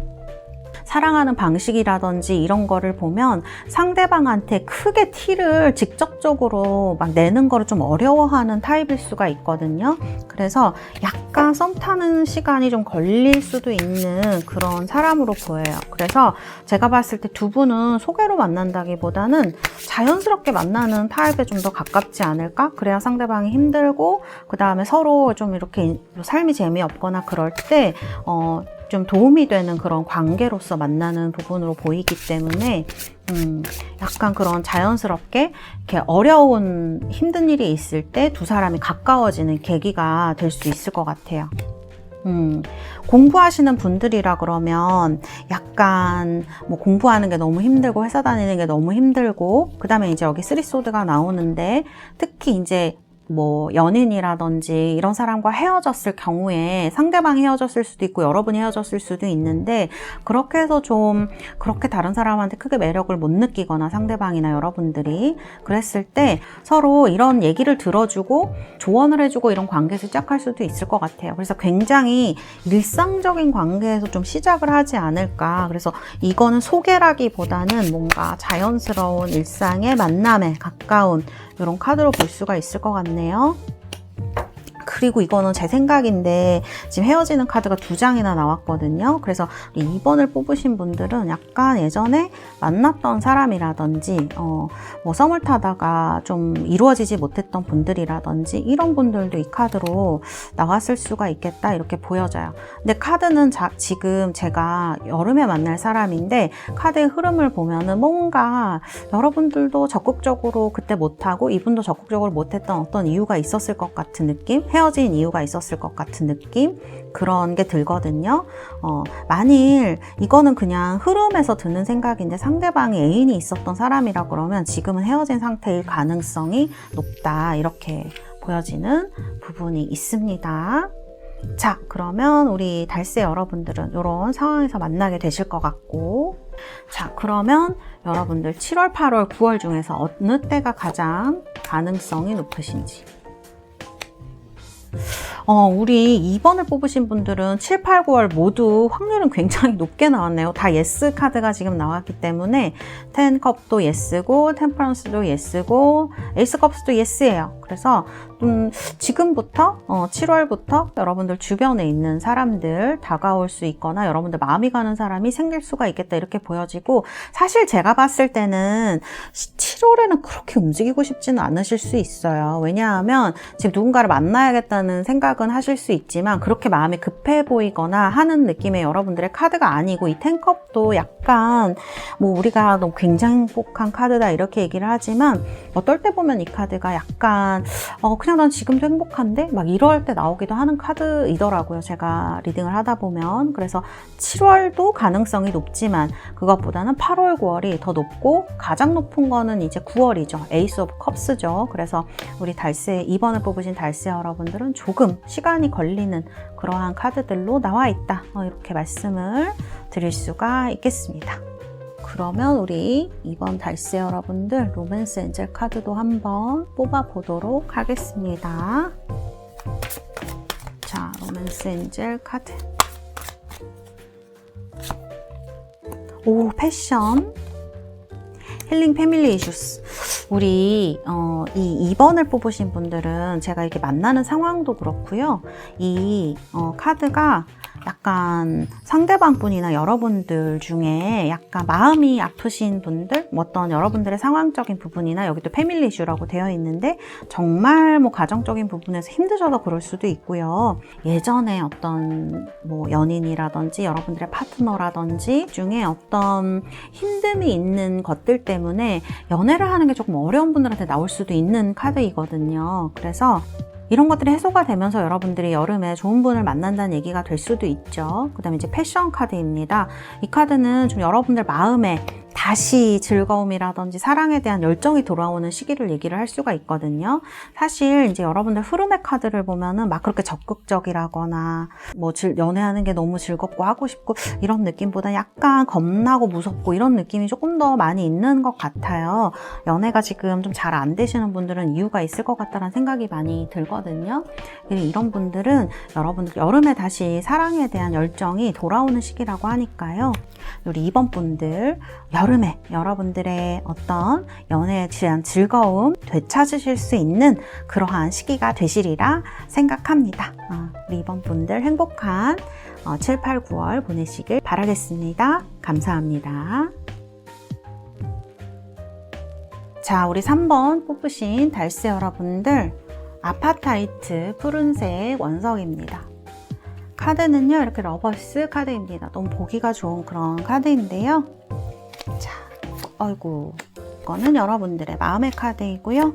사랑하는 방식이라든지 이런 거를 보면 상대방한테 크게 티를 직접적으로 막 내는 거를 좀 어려워하는 타입일 수가 있거든요. 그래서 약간 썸 타는 시간이 좀 걸릴 수도 있는 그런 사람으로 보여요. 그래서 제가 봤을 때 두 분은 소개로 만난다기보다는 자연스럽게 만나는 타입에 좀 더 가깝지 않을까? 그래야 상대방이 힘들고 그 다음에 서로 좀 이렇게 삶이 재미없거나 그럴 때 좀 도움이 되는 그런 관계로서 만나는 부분으로 보이기 때문에 약간 그런 자연스럽게 이렇게 어려운 힘든 일이 있을 때 두 사람이 가까워지는 계기가 될 수 있을 것 같아요. 공부하시는 분들이라 그러면 약간 뭐 공부하는 게 너무 힘들고 회사 다니는 게 너무 힘들고, 그 다음에 이제 여기 3소드가 나오는데 특히 이제 뭐 연인이라든지 이런 사람과 헤어졌을 경우에 상대방이 헤어졌을 수도 있고 여러분이 헤어졌을 수도 있는데, 그렇게 해서 좀 그렇게 다른 사람한테 크게 매력을 못 느끼거나 상대방이나 여러분들이 그랬을 때 서로 이런 얘기를 들어주고 조언을 해주고 이런 관계에서 시작할 수도 있을 것 같아요. 그래서 굉장히 일상적인 관계에서 좀 시작을 하지 않을까. 그래서 이거는 소개라기보다는 뭔가 자연스러운 일상의 만남에 가까운 이런 카드로 볼 수가 있을 것 같네요. 그리고 이거는 제 생각인데 지금 헤어지는 카드가 2장이나 나왔거든요. 그래서 2번을 뽑으신 분들은 약간 예전에 만났던 사람이라든지 뭐 썸을 타다가 좀 이루어지지 못했던 분들이라든지 이런 분들도 이 카드로 나왔을 수가 있겠다, 이렇게 보여져요. 근데 카드는 지금 제가 여름에 만날 사람인데 카드의 흐름을 보면은 뭔가 여러분들도 적극적으로 그때 못하고 이분도 적극적으로 못했던 어떤 이유가 있었을 것 같은 느낌? 헤어진 이유가 있었을 것 같은 느낌? 그런 게 들거든요. 만일 이거는 그냥 흐름에서 드는 생각인데 상대방이 애인이 있었던 사람이라 그러면 지금은 헤어진 상태일 가능성이 높다, 이렇게 보여지는 부분이 있습니다. 자, 그러면 우리 달세 여러분들은 이런 상황에서 만나게 되실 것 같고, 자, 그러면 여러분들 7월, 8월, 9월 중에서 어느 때가 가장 가능성이 높으신지. 우리 2번을 뽑으신 분들은 7, 8, 9월 모두 확률은 굉장히 높게 나왔네요. 다 예스 카드가 지금 나왔기 때문에 10컵도 예스고, 템퍼런스도 예스고, 에이스 컵스도 예스예요. 그래서 지금부터 7월부터 여러분들 주변에 있는 사람들 다가올 수 있거나 여러분들 마음이 가는 사람이 생길 수가 있겠다, 이렇게 보여지고, 사실 제가 봤을 때는 7월에는 그렇게 움직이고 싶지는 않으실 수 있어요. 왜냐하면 지금 누군가를 만나야겠다는 생각은 하실 수 있지만 그렇게 마음이 급해 보이거나 하는 느낌의 여러분들의 카드가 아니고, 이 10컵도 약간 뭐 우리가 너무 굉장히 행복한 카드다 이렇게 얘기를 하지만 어떨 때 보면 이 카드가 약간 그냥 난 지금도 행복한데? 막 이럴 때 나오기도 하는 카드이더라고요, 제가 리딩을 하다 보면. 그래서 7월도 가능성이 높지만 그것보다는 8월, 9월이 더 높고, 가장 높은 거는 이제 9월이죠. 에이스 오브 컵스죠. 그래서 우리 달세 2번을 뽑으신 달세 여러분들은 조금 시간이 걸리는 그러한 카드들로 나와 있다, 이렇게 말씀을 드릴 수가 있겠습니다. 그러면 우리 2번 달세 여러분들 로맨스 엔젤 카드도 한번 뽑아보도록 하겠습니다. 자, 로맨스 엔젤 카드. 오, 패션. 힐링 패밀리 이슈스. 우리 이 2번을 뽑으신 분들은 제가 이렇게 만나는 상황도 그렇고요. 이 카드가 약간 상대방 분이나 여러분들 중에 약간 마음이 아프신 분들, 어떤 여러분들의 상황적인 부분이나 여기 또 패밀리 이슈라고 되어 있는데 정말 뭐 가정적인 부분에서 힘드셔서 그럴 수도 있고요. 예전에 어떤 뭐 연인이라든지 여러분들의 파트너라든지 중에 어떤 힘듦이 있는 것들 때문에 연애를 하는 게 조금 어려운 분들한테 나올 수도 있는 카드이거든요. 그래서 이런 것들이 해소가 되면서 여러분들이 여름에 좋은 분을 만난다는 얘기가 될 수도 있죠. 그 다음에 이제 패션 카드입니다. 이 카드는 좀 여러분들 마음에 다시 즐거움이라든지 사랑에 대한 열정이 돌아오는 시기를 얘기를 할 수가 있거든요. 사실 이제 여러분들 흐름의 카드를 보면은 막 그렇게 적극적이라거나 뭐 연애하는 게 너무 즐겁고 하고 싶고 이런 느낌보다 약간 겁나고 무섭고 이런 느낌이 조금 더 많이 있는 것 같아요. 연애가 지금 좀 잘 안 되시는 분들은 이유가 있을 것 같다는 생각이 많이 들거든요. 이런 분들은 여러분들 여름에 다시 사랑에 대한 열정이 돌아오는 시기라고 하니까요. 우리 2번 분들 여름에 여러분들의 어떤 연애에 대한 즐거움 되찾으실 수 있는 그러한 시기가 되시리라 생각합니다. 우리 2번 분들 행복한 7, 8, 9월 보내시길 바라겠습니다. 감사합니다. 자, 우리 3번 뽑으신 달스 여러분들, 아파타이트 푸른색 원석입니다. 카드는요, 이렇게 러버스 카드입니다. 너무 보기가 좋은 그런 카드인데요. 자, 아이고, 이거는 여러분들의 마음의 카드이고요.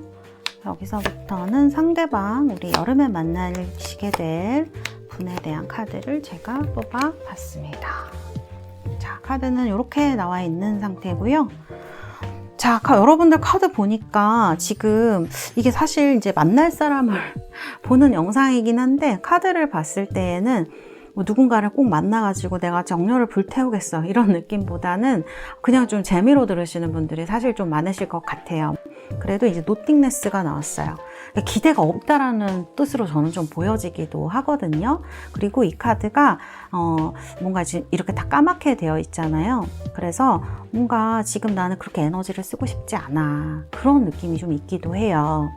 여기서부터는 상대방, 우리 여름에 만나시게 될 분에 대한 카드를 제가 뽑아봤습니다. 자, 카드는 이렇게 나와 있는 상태고요. 자, 여러분들 카드 보니까 지금 이게 사실 이제 만날 사람을 보는 영상이긴 한데 카드를 봤을 때에는 뭐 누군가를 꼭 만나가지고 내가 정열을 불태우겠어 이런 느낌보다는 그냥 좀 재미로 들으시는 분들이 사실 좀 많으실 것 같아요. 그래도 이제 노팅네스가 나왔어요. 기대가 없다라는 뜻으로 저는 좀 보여지기도 하거든요. 그리고 이 카드가 뭔가 지금 이렇게 다 까맣게 되어 있잖아요. 그래서 뭔가 지금 나는 그렇게 에너지를 쓰고 싶지 않아, 그런 느낌이 좀 있기도 해요.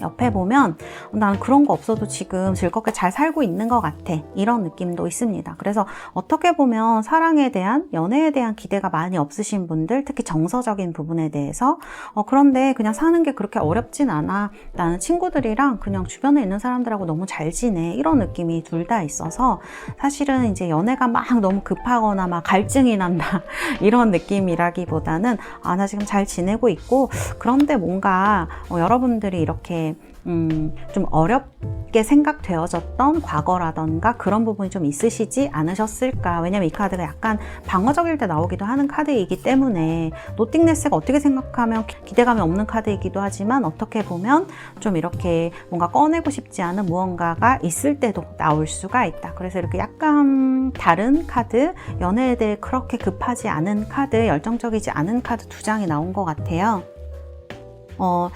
옆에 보면 나는 그런 거 없어도 지금 즐겁게 잘 살고 있는 것 같아, 이런 느낌도 있습니다. 그래서 어떻게 보면 사랑에 대한, 연애에 대한 기대가 많이 없으신 분들, 특히 정서적인 부분에 대해서 그런데 그냥 사는 게 그렇게 어렵진 않아, 나는 친구들이랑 그냥 주변에 있는 사람들하고 너무 잘 지내, 이런 느낌이 둘 다 있어서 사실은 이제 연애가 막 너무 급하거나 막 갈증이 난다 이런 느낌이라기보다는 나 지금 잘 지내고 있고, 그런데 뭔가 여러분들이 이렇게 좀 어렵게 생각되어졌던 과거라던가 그런 부분이 좀 있으시지 않으셨을까. 왜냐면 이 카드가 약간 방어적일 때 나오기도 하는 카드이기 때문에, 노팅네스가 어떻게 생각하면 기대감이 없는 카드이기도 하지만 어떻게 보면 좀 이렇게 뭔가 꺼내고 싶지 않은 무언가가 있을 때도 나올 수가 있다. 그래서 이렇게 약간 다른 카드, 연애에 대해 그렇게 급하지 않은 카드, 열정적이지 않은 카드 두 장이 나온 것 같아요.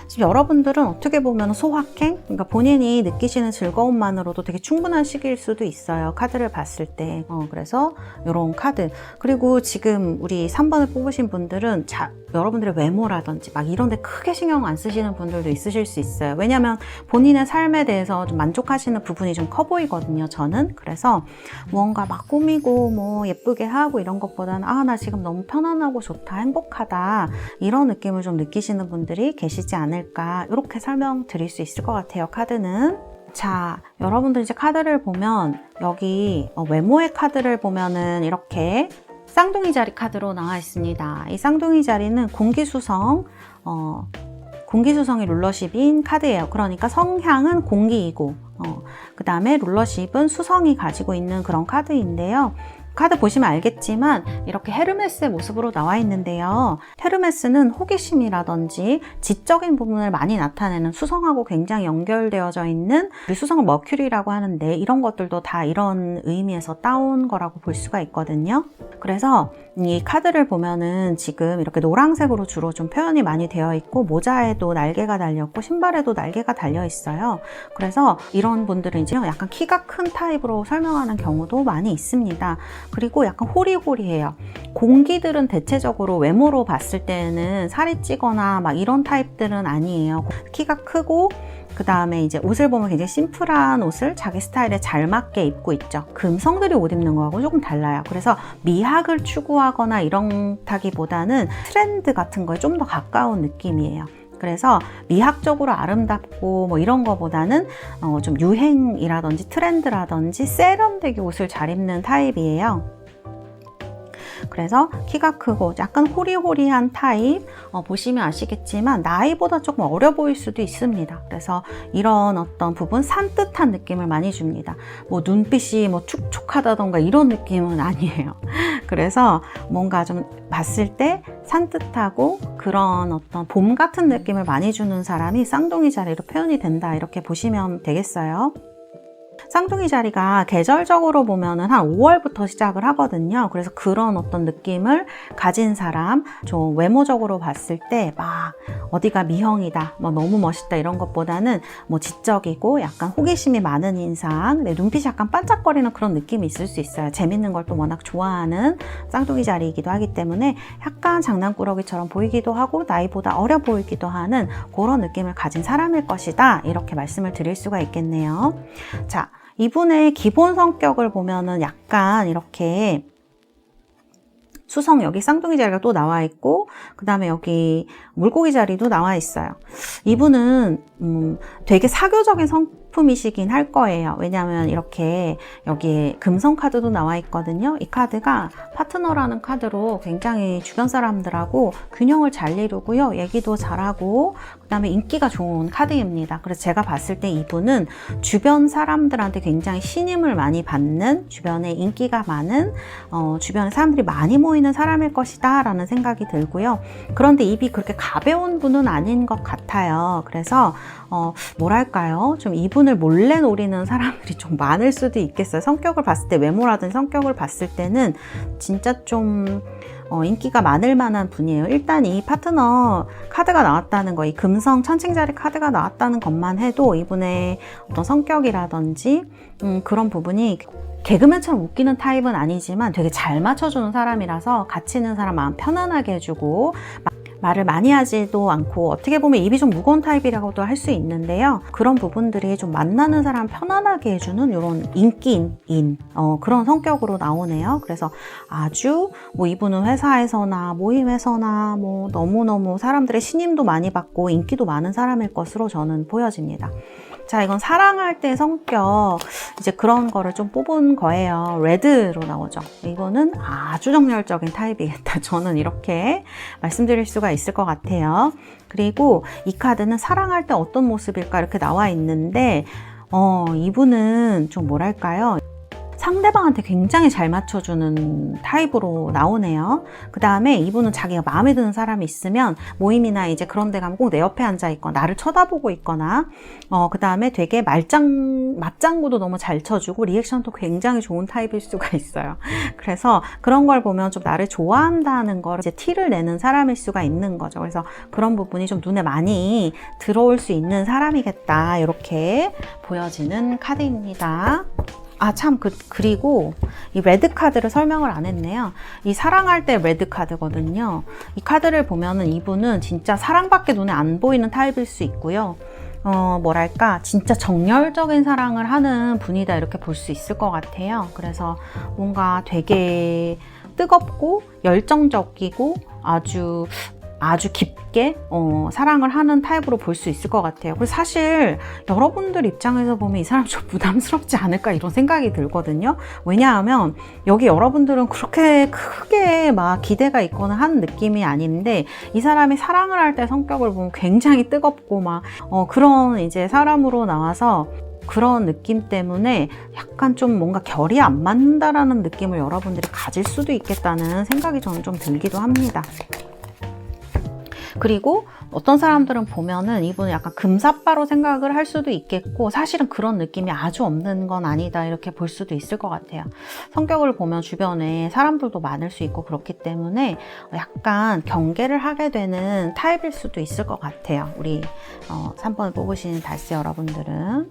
지금 여러분들은 어떻게 보면 소확행? 그러니까 본인이 느끼시는 즐거움만으로도 되게 충분한 시기일 수도 있어요. 카드를 봤을 때. 그래서 이런 카드. 그리고 지금 우리 3번을 뽑으신 분들은 여러분들의 외모라든지 막 이런 데 크게 신경 안 쓰시는 분들도 있으실 수 있어요. 왜냐면 본인의 삶에 대해서 좀 만족하시는 부분이 좀 커 보이거든요, 저는. 그래서 무언가 막 꾸미고 뭐 예쁘게 하고 이런 것보다는 나 지금 너무 편안하고 좋다, 행복하다, 이런 느낌을 좀 느끼시는 분들이 계시지 않을까, 이렇게 설명드릴 수 있을 것 같아요, 카드는. 자, 여러분들 이제 카드를 보면 여기 외모의 카드를 보면은 이렇게 쌍둥이 자리 카드로 나와 있습니다. 이 쌍둥이 자리는 공기수성이 룰러십인 카드예요. 그러니까 성향은 공기이고 그 다음에 룰러십은 수성이 가지고 있는 그런 카드인데요. 카드 보시면 알겠지만 이렇게 헤르메스의 모습으로 나와 있는데요. 헤르메스는 호기심이라든지 지적인 부분을 많이 나타내는, 수성하고 굉장히 연결되어져 있는, 우리 수성을 머큐리라고 하는데 이런 것들도 다 이런 의미에서 따온 거라고 볼 수가 있거든요. 그래서 이 카드를 보면은 지금 이렇게 노란색으로 주로 좀 표현이 많이 되어 있고, 모자에도 날개가 달렸고 신발에도 날개가 달려 있어요. 그래서 이런 분들은 이제 약간 키가 큰 타입으로 설명하는 경우도 많이 있습니다. 그리고 약간 호리호리해요. 공기들은 대체적으로 외모로 봤을 때는 살이 찌거나 막 이런 타입들은 아니에요. 키가 크고 그 다음에 이제 옷을 보면 굉장히 심플한 옷을 자기 스타일에 잘 맞게 입고 있죠. 금성들이 옷 입는 거하고 조금 달라요. 그래서 미학을 추구하거나 이런 타기보다는 트렌드 같은 거에 좀 더 가까운 느낌이에요. 그래서 미학적으로 아름답고 뭐 이런 거보다는 좀 유행이라든지 트렌드라든지 세련되게 옷을 잘 입는 타입이에요. 그래서 키가 크고 약간 호리호리한 타입, 보시면 아시겠지만 나이보다 조금 어려 보일 수도 있습니다. 그래서 이런 어떤 부분 산뜻한 느낌을 많이 줍니다. 뭐 눈빛이 뭐 촉촉하다던가 이런 느낌은 아니에요. 그래서 뭔가 좀 봤을 때 산뜻하고 그런 어떤 봄 같은 느낌을 많이 주는 사람이 쌍둥이 자리로 표현이 된다, 이렇게 보시면 되겠어요. 쌍둥이 자리가 계절적으로 보면은 한 5월부터 시작을 하거든요. 그래서 그런 어떤 느낌을 가진 사람, 좀 외모적으로 봤을 때 막 어디가 미형이다, 뭐 너무 멋있다 이런 것보다는 뭐 지적이고 약간 호기심이 많은 인상, 눈빛이 약간 반짝거리는 그런 느낌이 있을 수 있어요. 재밌는 걸 또 워낙 좋아하는 쌍둥이 자리이기도 하기 때문에 약간 장난꾸러기처럼 보이기도 하고 나이보다 어려 보이기도 하는 그런 느낌을 가진 사람일 것이다, 이렇게 말씀을 드릴 수가 있겠네요. 자, 이분의 기본 성격을 보면은 약간 이렇게 수성, 여기 쌍둥이 자리가 또 나와 있고 그 다음에 여기 물고기 자리도 나와 있어요. 이분은 되게 사교적인 성품이시긴 할 거예요. 왜냐하면 이렇게 여기에 금성 카드도 나와 있거든요. 이 카드가 파트너라는 카드로 굉장히 주변 사람들하고 균형을 잘 이루고요, 얘기도 잘하고 그 다음에 인기가 좋은 카드입니다. 그래서 제가 봤을 때 이분은 주변 사람들한테 굉장히 신임을 많이 받는, 주변에 인기가 많은, 주변에 사람들이 많이 모이는 사람일 것이다 라는 생각이 들고요. 그런데 입이 그렇게 가벼운 분은 아닌 것 같아요. 그래서 뭐랄까요, 좀 이분을 몰래 노리는 사람들이 좀 많을 수도 있겠어요. 성격을 봤을 때, 외모라든지 성격을 봤을 때는 진짜 좀 인기가 많을 만한 분이에요. 일단 이 파트너 카드가 나왔다는 거, 이 금성 천칭자리 카드가 나왔다는 것만 해도 이분의 어떤 성격이라든지 그런 부분이 개그맨처럼 웃기는 타입은 아니지만 되게 잘 맞춰주는 사람이라서 같이 있는 사람 마음 편안하게 해주고, 말을 많이 하지도 않고 어떻게 보면 입이 좀 무거운 타입이라고도 할 수 있는데요. 그런 부분들이 좀 만나는 사람 편안하게 해주는 이런 인기인 그런 성격으로 나오네요. 그래서 아주 뭐 이분은 회사에서나 모임에서나 뭐 너무너무 사람들의 신임도 많이 받고 인기도 많은 사람일 것으로 저는 보여집니다. 자, 이건 사랑할 때 성격, 이제 그런 거를 좀 뽑은 거예요. 레드로 나오죠. 이거는 아주 정열적인 타입이겠다, 저는 이렇게 말씀드릴 수가 있을 것 같아요. 그리고 이 카드는 사랑할 때 어떤 모습일까 이렇게 나와 있는데 이분은 좀 뭐랄까요, 상대방한테 굉장히 잘 맞춰주는 타입으로 나오네요. 그 다음에 이분은 자기가 마음에 드는 사람이 있으면 모임이나 이제 그런 데 가면 꼭 내 옆에 앉아 있거나 나를 쳐다보고 있거나 그 다음에 되게 맞장구도 너무 잘 쳐주고 리액션도 굉장히 좋은 타입일 수가 있어요. 그래서 그런 걸 보면 좀 나를 좋아한다는 걸 이제 티를 내는 사람일 수가 있는 거죠. 그래서 그런 부분이 좀 눈에 많이 들어올 수 있는 사람이겠다, 이렇게 보여지는 카드입니다. 그리고 이 레드 카드를 설명을 안 했네요. 이 사랑할 때 레드 카드거든요. 이 카드를 보면은 이분은 진짜 사랑밖에 눈에 안 보이는 타입일 수 있고요. 뭐랄까, 진짜 정열적인 사랑을 하는 분이다, 이렇게 볼 수 있을 것 같아요. 그래서 뭔가 되게 뜨겁고 열정적이고 아주 깊게 사랑을 하는 타입으로 볼 수 있을 것 같아요. 그래서 사실 여러분들 입장에서 보면 이 사람 좀 부담스럽지 않을까, 이런 생각이 들거든요. 왜냐하면 여기 여러분들은 그렇게 크게 막 기대가 있거나 하는 느낌이 아닌데, 이 사람이 사랑을 할 때 성격을 보면 굉장히 뜨겁고 막 그런 이제 사람으로 나와서 그런 느낌 때문에 약간 좀 뭔가 결이 안 맞는다라는 느낌을 여러분들이 가질 수도 있겠다는 생각이 저는 좀 들기도 합니다. 그리고 어떤 사람들은 보면은 이분은 약간 금사빠로 생각을 할 수도 있겠고 사실은 그런 느낌이 아주 없는 건 아니다 이렇게 볼 수도 있을 것 같아요. 성격을 보면 주변에 사람들도 많을 수 있고 그렇기 때문에 약간 경계를 하게 되는 타입일 수도 있을 것 같아요. 우리 3번을 뽑으시는 달세 여러분들은.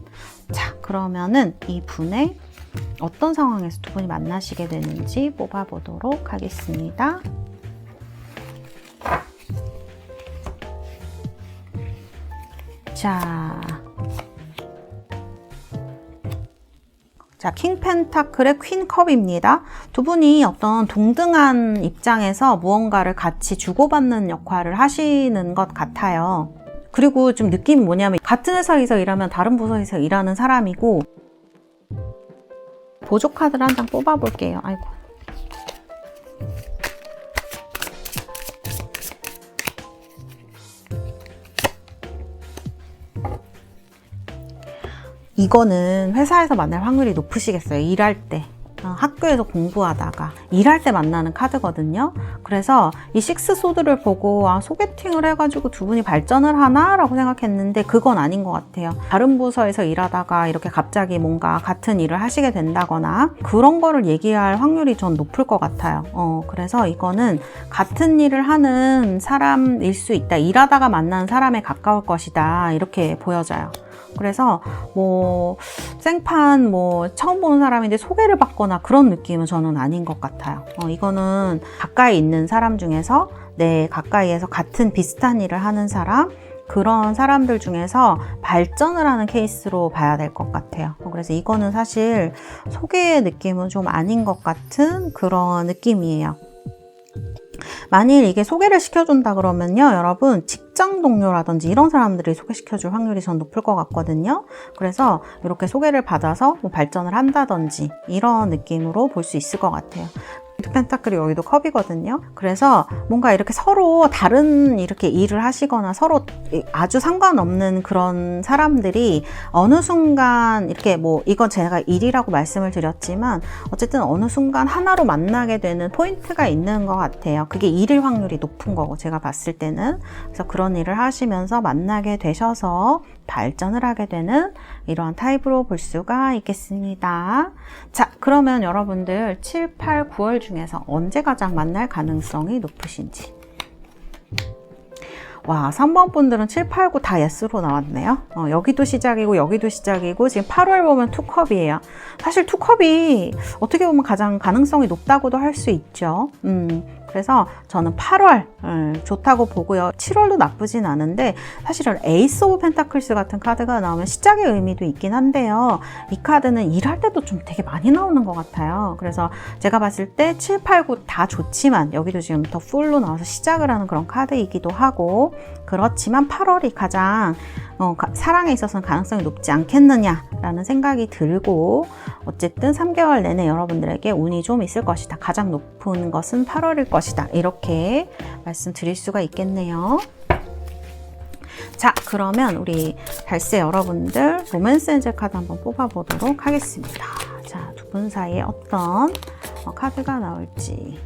자, 그러면은 이 분의 어떤 상황에서 두 분이 만나시게 되는지 뽑아보도록 하겠습니다. 자, 킹 펜타클의 퀸 컵입니다. 두 분이 어떤 동등한 입장에서 무언가를 같이 주고받는 역할을 하시는 것 같아요. 그리고 좀 느낌이 뭐냐면 같은 회사에서 일하면 다른 부서에서 일하는 사람이고, 보조 카드를 한 장 뽑아볼게요. 아이고. 이거는 회사에서 만날 확률이 높으시겠어요. 일할 때. 학교에서 공부하다가 일할 때 만나는 카드거든요. 그래서 이 식스 소드를 보고 소개팅을 해가지고 두 분이 발전을 하나? 라고 생각했는데 그건 아닌 것 같아요. 다른 부서에서 일하다가 이렇게 갑자기 뭔가 같은 일을 하시게 된다거나 그런 거를 얘기할 확률이 전 높을 것 같아요. 그래서 이거는 같은 일을 하는 사람일 수 있다. 일하다가 만난 사람에 가까울 것이다. 이렇게 보여져요. 그래서 생판 처음 보는 사람인데 소개를 받거나 그런 느낌은 저는 아닌 것 같아요. 이거는 가까이 있는 사람 중에서 가까이에서 같은 비슷한 일을 하는 사람, 그런 사람들 중에서 발전을 하는 케이스로 봐야 될 것 같아요. 그래서 이거는 사실 소개의 느낌은 좀 아닌 것 같은 그런 느낌이에요. 만일 이게 소개를 시켜준다 그러면요, 여러분 직장 동료라든지 이런 사람들이 소개시켜줄 확률이 전 높을 것 같거든요. 그래서 이렇게 소개를 받아서 발전을 한다든지 이런 느낌으로 볼 수 있을 것 같아요. 펜타클이 여기도 컵이거든요. 그래서 뭔가 이렇게 서로 다른 이렇게 일을 하시거나 서로 아주 상관없는 그런 사람들이 어느 순간 이렇게 이건 제가 일이라고 말씀을 드렸지만 어쨌든 어느 순간 하나로 만나게 되는 포인트가 있는 것 같아요. 그게 일일 확률이 높은 거고 제가 봤을 때는. 그래서 그런 일을 하시면서 만나게 되셔서 발전을 하게 되는 이러한 타입으로 볼 수가 있겠습니다. 자, 그러면 여러분들 7, 8, 9월 중에서 언제 가장 만날 가능성이 높으신지. 와, 3번 분들은 7, 8, 9 다 예스로 나왔네요. 여기도 시작이고 여기도 시작이고 지금 8월 보면 투컵이에요. 사실 투컵이 어떻게 보면 가장 가능성이 높다고도 할 수 있죠. 그래서 저는 8월 좋다고 보고요. 7월도 나쁘진 않은데 사실은 에이스 오브 펜타클스 같은 카드가 나오면 시작의 의미도 있긴 한데요. 이 카드는 일할 때도 좀 되게 많이 나오는 것 같아요. 그래서 제가 봤을 때 7, 8, 9 다 좋지만 여기도 지금 더 풀로 나와서 시작을 하는 그런 카드이기도 하고, 그렇지만 8월이 가장 사랑에 있어서는 가능성이 높지 않겠느냐라는 생각이 들고, 어쨌든 3개월 내내 여러분들에게 운이 좀 있을 것이다. 가장 높은 것은 8월일 것이다. 이렇게 말씀드릴 수가 있겠네요. 자, 그러면 우리 달세 여러분들 로맨스 엔젤 카드 한번 뽑아보도록 하겠습니다. 자, 두 분 사이에 어떤 카드가 나올지.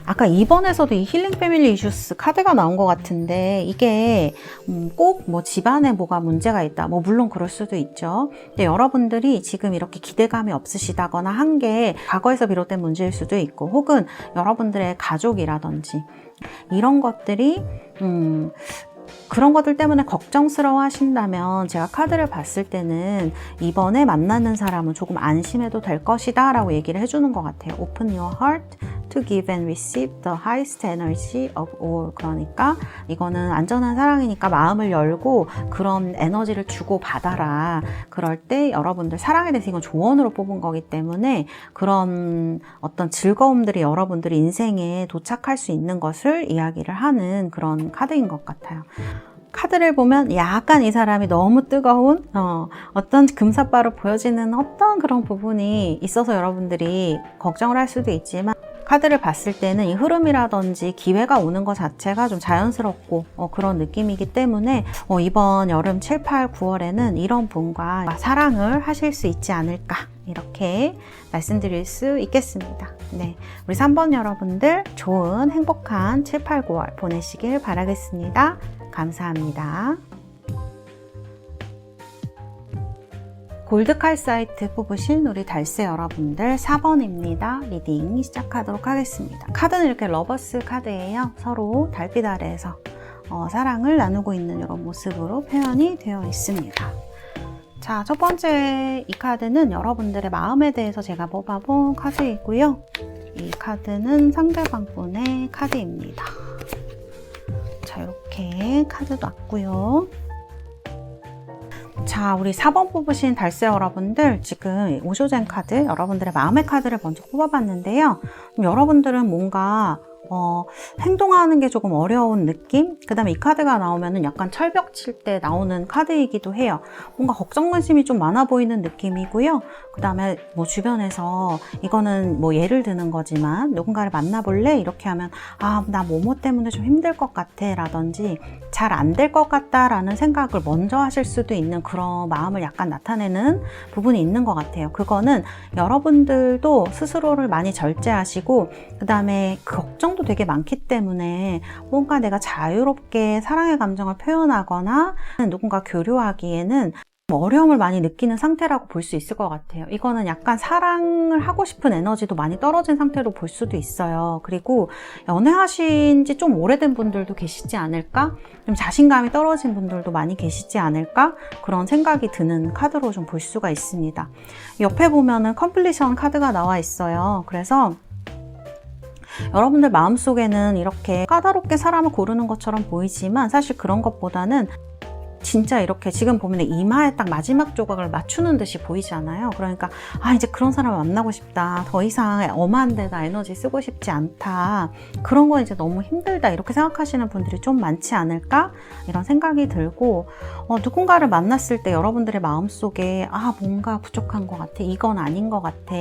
아까 2번에서도 이 힐링 패밀리 이슈스 카드가 나온 것 같은데 이게 꼭 집안에 뭐가 문제가 있다, 물론 그럴 수도 있죠. 근데 여러분들이 지금 이렇게 기대감이 없으시다거나 한 게 과거에서 비롯된 문제일 수도 있고, 혹은 여러분들의 가족이라든지 이런 것들이 그런 것들 때문에 걱정스러워 하신다면 제가 카드를 봤을 때는 이번에 만나는 사람은 조금 안심해도 될 것이다 라고 얘기를 해주는 것 같아요. Open your heart to give and receive the highest energy of all. 그러니까 이거는 안전한 사랑이니까 마음을 열고 그런 에너지를 주고 받아라. 그럴 때 여러분들 사랑에 대해서 이건 조언으로 뽑은 거기 때문에 그런 어떤 즐거움들이 여러분들의 인생에 도착할 수 있는 것을 이야기를 하는 그런 카드인 것 같아요. 카드를 보면 약간 이 사람이 너무 뜨거운 어떤 금사빠로 보여지는 어떤 그런 부분이 있어서 여러분들이 걱정을 할 수도 있지만, 카드를 봤을 때는 이 흐름이라든지 기회가 오는 것 자체가 좀 자연스럽고 그런 느낌이기 때문에 이번 여름 7, 8, 9월에는 이런 분과 사랑을 하실 수 있지 않을까, 이렇게 말씀드릴 수 있겠습니다. 네, 우리 3번 여러분들 좋은 행복한 7, 8, 9월 보내시길 바라겠습니다. 감사합니다. 골드칼 사이트 뽑으신 우리 달새 여러분들 4번입니다. 리딩 시작하도록 하겠습니다. 카드는 이렇게 러버스 카드예요. 서로 달빛 아래에서 사랑을 나누고 있는 이런 모습으로 표현이 되어 있습니다. 자, 첫 번째 이 카드는 여러분들의 마음에 대해서 제가 뽑아본 카드이고요. 이 카드는 상대방 분의 카드입니다. 자, 이렇게 카드도 왔고요. 자, 우리 4번 뽑으신 달새 여러분들 지금 오쇼젠 카드, 여러분들의 마음의 카드를 먼저 뽑아봤는데요. 여러분들은 뭔가 행동하는 게 조금 어려운 느낌? 그 다음에 이 카드가 나오면은 약간 철벽 칠 때 나오는 카드이기도 해요. 뭔가 걱정관심이 좀 많아 보이는 느낌이고요. 그 다음에 뭐 주변에서 이거는 뭐 예를 드는 거지만 누군가를 만나볼래? 이렇게 하면 나 뭐뭐 때문에 좀 힘들 것 같아 라든지 잘 안 될 것 같다 라는 생각을 먼저 하실 수도 있는 그런 마음을 약간 나타내는 부분이 있는 것 같아요. 그거는 여러분들도 스스로를 많이 절제하시고 그 다음에 걱정도 되게 많기 때문에 뭔가 내가 자유롭게 사랑의 감정을 표현하거나 누군가 교류하기에는 어려움을 많이 느끼는 상태라고 볼 수 있을 것 같아요. 이거는 약간 사랑을 하고 싶은 에너지도 많이 떨어진 상태로 볼 수도 있어요. 그리고 연애하신 지 좀 오래된 분들도 계시지 않을까? 좀 자신감이 떨어진 분들도 많이 계시지 않을까? 그런 생각이 드는 카드로 좀 볼 수가 있습니다. 옆에 보면은 컴플리션 카드가 나와 있어요. 그래서 여러분들 마음속에는 이렇게 까다롭게 사람을 고르는 것처럼 보이지만 사실 그런 것보다는 진짜 이렇게 지금 보면 이마에 딱 마지막 조각을 맞추는 듯이 보이잖아요. 그러니까 이제 그런 사람을 만나고 싶다. 더 이상 엄한 데다 에너지 쓰고 싶지 않다. 그런 거 이제 너무 힘들다. 이렇게 생각하시는 분들이 좀 많지 않을까? 이런 생각이 들고 누군가를 만났을 때 여러분들의 마음속에 뭔가 부족한 것 같아. 이건 아닌 것 같아.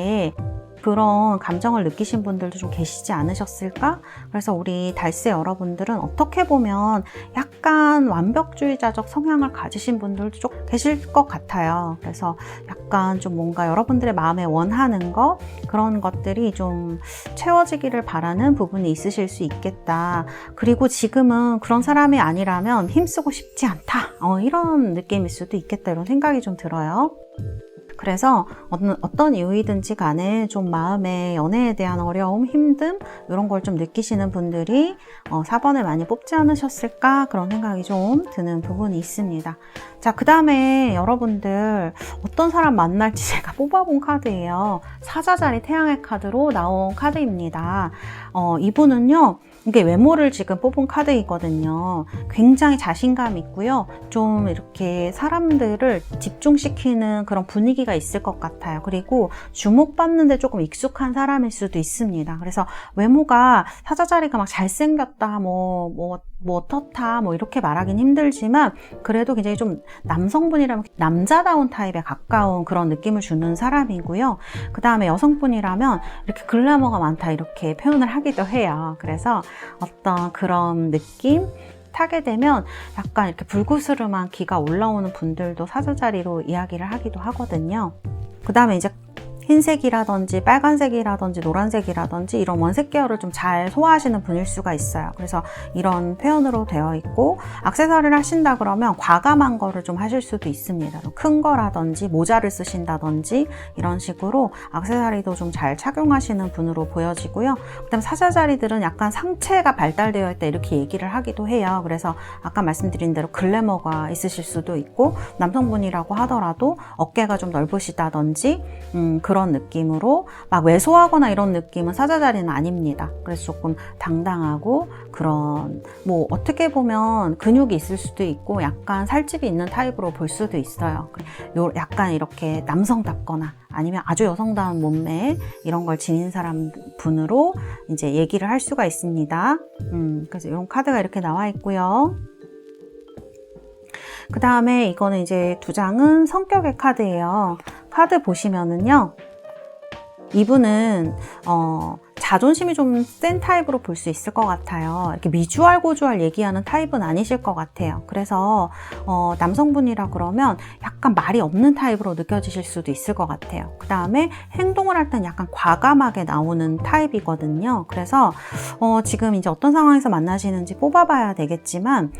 그런 감정을 느끼신 분들도 좀 계시지 않으셨을까? 그래서 우리 달새 여러분들은 어떻게 보면 약간 완벽주의자적 성향을 가지신 분들도 좀 계실 것 같아요. 그래서 약간 좀 뭔가 여러분들의 마음에 원하는 것, 그런 것들이 좀 채워지기를 바라는 부분이 있으실 수 있겠다. 그리고 지금은 그런 사람이 아니라면 힘쓰고 싶지 않다. 이런 느낌일 수도 있겠다. 이런 생각이 좀 들어요. 그래서 어떤 이유이든지 간에 좀 마음에 연애에 대한 어려움, 힘듦 이런 걸 좀 느끼시는 분들이 4번을 많이 뽑지 않으셨을까 그런 생각이 좀 드는 부분이 있습니다. 자, 그 다음에 여러분들 어떤 사람 만날지 제가 뽑아본 카드예요. 사자자리 태양의 카드로 나온 카드입니다. 이분은요, 이게 외모를 지금 뽑은 카드이거든요. 굉장히 자신감 있고요. 좀 이렇게 사람들을 집중시키는 그런 분위기가 있을 것 같아요. 그리고 주목받는데 조금 익숙한 사람일 수도 있습니다. 그래서 외모가 사자자리가 막 잘생겼다, 뭐 어떻다, 이렇게 말하긴 힘들지만 그래도 굉장히 좀 남성분이라면 남자다운 타입에 가까운 그런 느낌을 주는 사람이고요. 그 다음에 여성분이라면 이렇게 글래머가 많다 이렇게 표현을 하기도 해요. 그래서 어떤 그런 느낌? 타게 되면 약간 이렇게 불구스름한 기가 올라오는 분들도 사자자리로 이야기를 하기도 하거든요. 그 다음에 이제 흰색이라든지 빨간색이라든지 노란색이라든지 이런 원색 계열을 좀 잘 소화하시는 분일 수가 있어요. 그래서 이런 표현으로 되어 있고 액세서리를 하신다 그러면 과감한 거를 좀 하실 수도 있습니다. 큰 거라든지 모자를 쓰신다든지 이런 식으로 액세서리도 좀 잘 착용하시는 분으로 보여지고요. 그다음 사자자리들은 약간 상체가 발달되어 있다 이렇게 얘기를 하기도 해요. 그래서 아까 말씀드린 대로 글래머가 있으실 수도 있고 남성분이라고 하더라도 어깨가 좀 넓으시다든지 그런 느낌으로 막 왜소하거나 이런 느낌은 사자자리는 아닙니다. 그래서 조금 당당하고 그런 뭐 어떻게 보면 근육이 있을 수도 있고 약간 살집이 있는 타입으로 볼 수도 있어요. 약간 이렇게 남성답거나 아니면 아주 여성다운 몸매 이런 걸 지닌 사람 분으로 이제 얘기를 할 수가 있습니다. 그래서 이런 카드가 이렇게 나와 있고요. 그 다음에 이거는 이제 두 장은 성격의 카드예요. 카드 보시면은요, 이분은 자존심이 좀 센 타입으로 볼 수 있을 것 같아요. 이렇게 미주알 고주알 얘기하는 타입은 아니실 것 같아요. 그래서 남성분이라 그러면 약간 말이 없는 타입으로 느껴지실 수도 있을 것 같아요. 그 다음에 행동을 할 땐 약간 과감하게 나오는 타입이거든요. 그래서 지금 이제 어떤 상황에서 만나시는지 뽑아봐야 되겠지만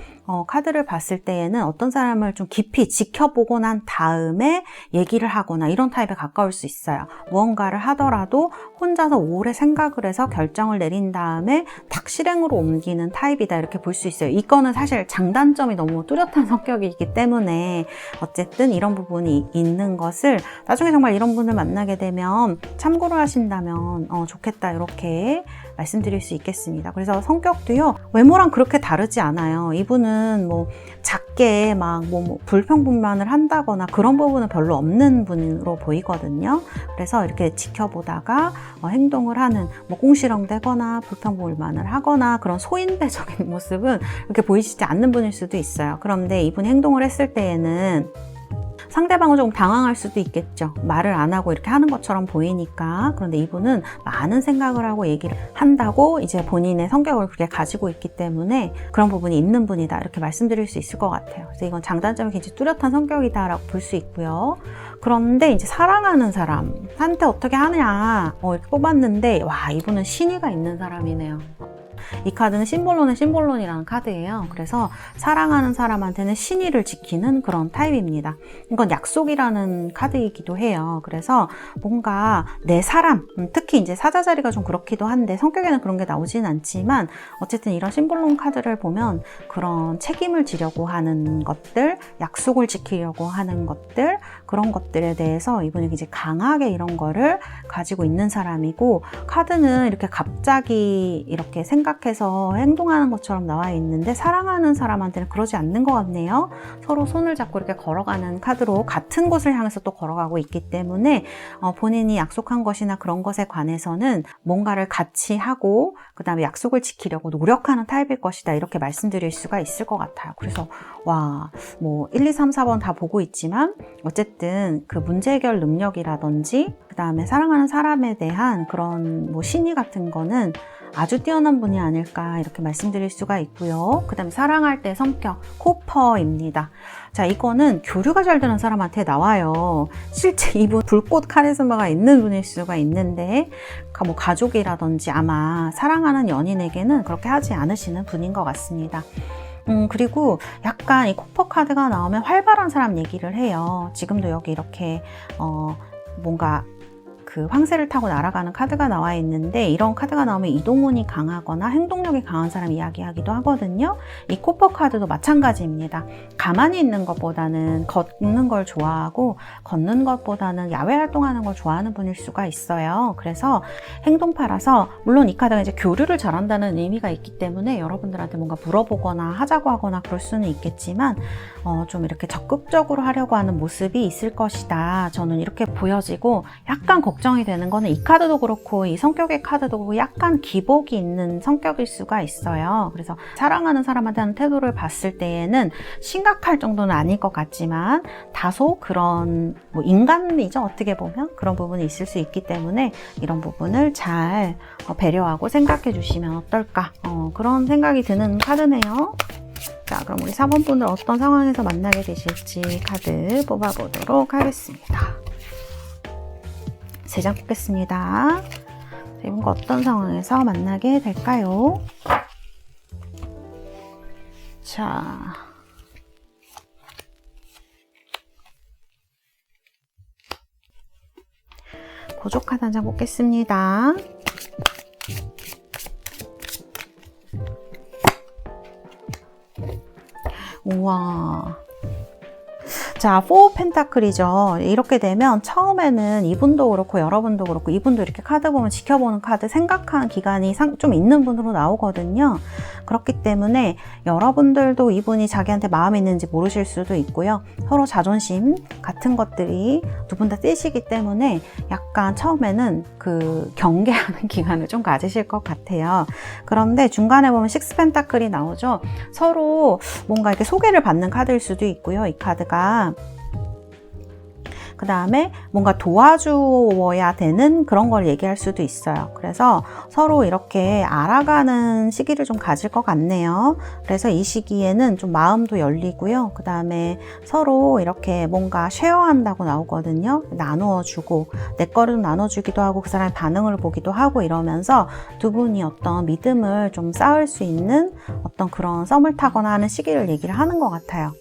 카드를 봤을 때에는 어떤 사람을 좀 깊이 지켜보고 난 다음에 얘기를 하거나 이런 타입에 가까울 수 있어요. 무언가를 하더라도 혼자서 오래 생각을 해서 결정을 내린 다음에 딱 실행으로 옮기는 타입이다, 이렇게 볼 수 있어요. 이거는 사실 장단점이 너무 뚜렷한 성격이기 때문에 어쨌든 이런 부분이 있는 것을 나중에 정말 이런 분을 만나게 되면 참고를 하신다면 좋겠다, 이렇게 말씀드릴 수 있겠습니다. 그래서 성격도요, 외모랑 그렇게 다르지 않아요. 이분은 뭐 작게 막 불평불만을 한다거나 그런 부분은 별로 없는 분으로 보이거든요. 그래서 이렇게 지켜보다가 행동을 하는, 뭐 꽁시렁대거나 불평불만을 하거나 그런 소인배적인 모습은 이렇게 보이시지 않는 분일 수도 있어요. 그런데 이분이 행동을 했을 때에는 상대방은 조금 당황할 수도 있겠죠. 말을 안 하고 이렇게 하는 것처럼 보이니까. 그런데 이분은 많은 생각을 하고 얘기를 한다고 이제 본인의 성격을 그렇게 가지고 있기 때문에 그런 부분이 있는 분이다, 이렇게 말씀드릴 수 있을 것 같아요. 그래서 이건 장단점이 굉장히 뚜렷한 성격이다라고 볼 수 있고요. 그런데 이제 사랑하는 사람한테 어떻게 하느냐 이렇게 뽑았는데, 와, 이분은 신의가 있는 사람이네요. 이 카드는 심볼론의 심볼론이라는 카드예요. 그래서 사랑하는 사람한테는 신의를 지키는 그런 타입입니다. 이건 약속이라는 카드이기도 해요. 그래서 뭔가 내 사람, 특히 이제 사자 자리가 좀 그렇기도 한데 성격에는 그런 게 나오진 않지만 어쨌든 이런 심볼론 카드를 보면 그런 책임을 지려고 하는 것들, 약속을 지키려고 하는 것들, 그런 것들에 대해서 이분이 이제 강하게 이런 거를 가지고 있는 사람이고, 카드는 이렇게 갑자기 이렇게 생각해서 행동하는 것처럼 나와 있는데 사랑하는 사람한테는 그러지 않는 것 같네요. 서로 손을 잡고 이렇게 걸어가는 카드로 같은 곳을 향해서 또 걸어가고 있기 때문에 본인이 약속한 것이나 그런 것에 관해서는 뭔가를 같이 하고 그 다음에 약속을 지키려고 노력하는 타입일 것이다, 이렇게 말씀드릴 수가 있을 것 같아요. 그래서 와, 뭐 1, 2, 3, 4번 다 보고 있지만 어쨌든 그 문제 해결 능력이라든지 그 다음에 사랑하는 사람에 대한 그런 뭐 신의 같은 거는 아주 뛰어난 분이 아닐까, 이렇게 말씀드릴 수가 있고요. 그 다음에 사랑할 때 성격, 코퍼입니다. 자, 이거는 교류가 잘 되는 사람한테 나와요. 실제 이분 불꽃 카리스마가 있는 분일 수가 있는데 뭐 가족이라든지 아마 사랑하는 연인에게는 그렇게 하지 않으시는 분인 것 같습니다. 그리고 약간 이 코퍼 카드가 나오면 활발한 사람 얘기를 해요. 지금도 여기 이렇게 뭔가 그 황새를 타고 날아가는 카드가 나와 있는데, 이런 카드가 나오면 이동운이 강하거나 행동력이 강한 사람 이야기하기도 하거든요. 이 코퍼 카드도 마찬가지입니다. 가만히 있는 것보다는 걷는 걸 좋아하고 걷는 것보다는 야외 활동하는 걸 좋아하는 분일 수가 있어요. 그래서 행동파라서, 물론 이 카드가 이제 교류를 잘한다는 의미가 있기 때문에 여러분들한테 뭔가 물어보거나 하자고 하거나 그럴 수는 있겠지만 좀 이렇게 적극적으로 하려고 하는 모습이 있을 것이다, 저는 이렇게 보여지고, 약간 걱정이 되는 거는 이 카드도 그렇고 이 성격의 카드도 그렇고 약간 기복이 있는 성격일 수가 있어요. 그래서 사랑하는 사람한테 하는 태도를 봤을 때에는 심각할 정도는 아닐 것 같지만 다소 그런 뭐 인간이죠, 어떻게 보면 그런 부분이 있을 수 있기 때문에 이런 부분을 잘 배려하고 생각해 주시면 어떨까, 그런 생각이 드는 카드네요. 자, 그럼 우리 4번 분들 어떤 상황에서 만나게 되실지 카드 뽑아보도록 하겠습니다. 3장 뽑겠습니다. 이분과 어떤 상황에서 만나게 될까요? 자, 고조 카드 한 장 뽑겠습니다. 우와. 자, 4 펜타클이죠. 이렇게 되면 처음에는 이분도 그렇고 여러분도 그렇고 이분도 이렇게 카드 보면 지켜보는 카드, 생각하는 기간이 좀 있는 분으로 나오거든요. 그렇기 때문에 여러분들도 이분이 자기한테 마음이 있는지 모르실 수도 있고요. 서로 자존심 같은 것들이 두 분 다 세시기 때문에 약간 처음에는 그 경계하는 기간을 좀 가지실 것 같아요. 그런데 중간에 보면 6 펜타클이 나오죠. 서로 뭔가 이렇게 소개를 받는 카드일 수도 있고요. 이 카드가 그 다음에 뭔가 도와주어야 되는 그런 걸 얘기할 수도 있어요. 그래서 서로 이렇게 알아가는 시기를 좀 가질 것 같네요. 그래서 이 시기에는 좀 마음도 열리고요. 그 다음에 서로 이렇게 뭔가 쉐어한다고 나오거든요. 나누어주고 내 거를 나눠주기도 하고 그 사람의 반응을 보기도 하고 이러면서 두 분이 어떤 믿음을 좀 쌓을 수 있는 어떤 그런 썸을 타거나 하는 시기를 얘기를 하는 것 같아요.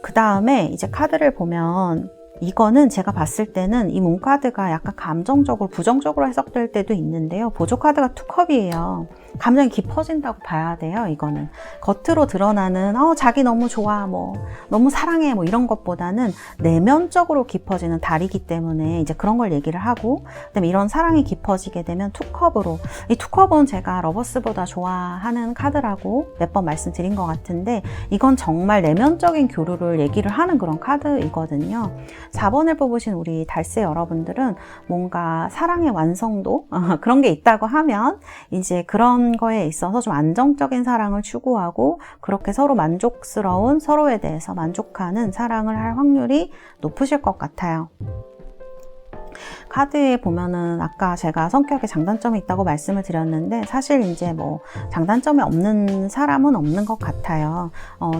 그 다음에 이제 카드를 보면 이거는 제가 봤을 때는 이 문카드가 약간 감정적으로 부정적으로 해석될 때도 있는데요. 보조 카드가 투컵이에요. 감정이 깊어진다고 봐야 돼요. 이거는 겉으로 드러나는 자기 너무 좋아, 뭐 너무 사랑해, 뭐 이런 것보다는 내면적으로 깊어지는 달이기 때문에 이제 그런 걸 얘기를 하고, 그다음에 이런 사랑이 깊어지게 되면 투컵으로, 이 투컵은 제가 러버스보다 좋아하는 카드라고 몇 번 말씀드린 것 같은데 이건 정말 내면적인 교류를 얘기를 하는 그런 카드이거든요. 4번을 뽑으신 우리 달세 여러분들은 뭔가 사랑의 완성도 그런 게 있다고 하면 이제 그런 거에 있어서 좀 안정적인 사랑을 추구하고 그렇게 서로 만족스러운, 서로에 대해서 만족하는 사랑을 할 확률이 높으실 것 같아요. 카드에 보면은 아까 제가 성격에 장단점이 있다고 말씀을 드렸는데 사실 이제 뭐 장단점이 없는 사람은 없는 것 같아요.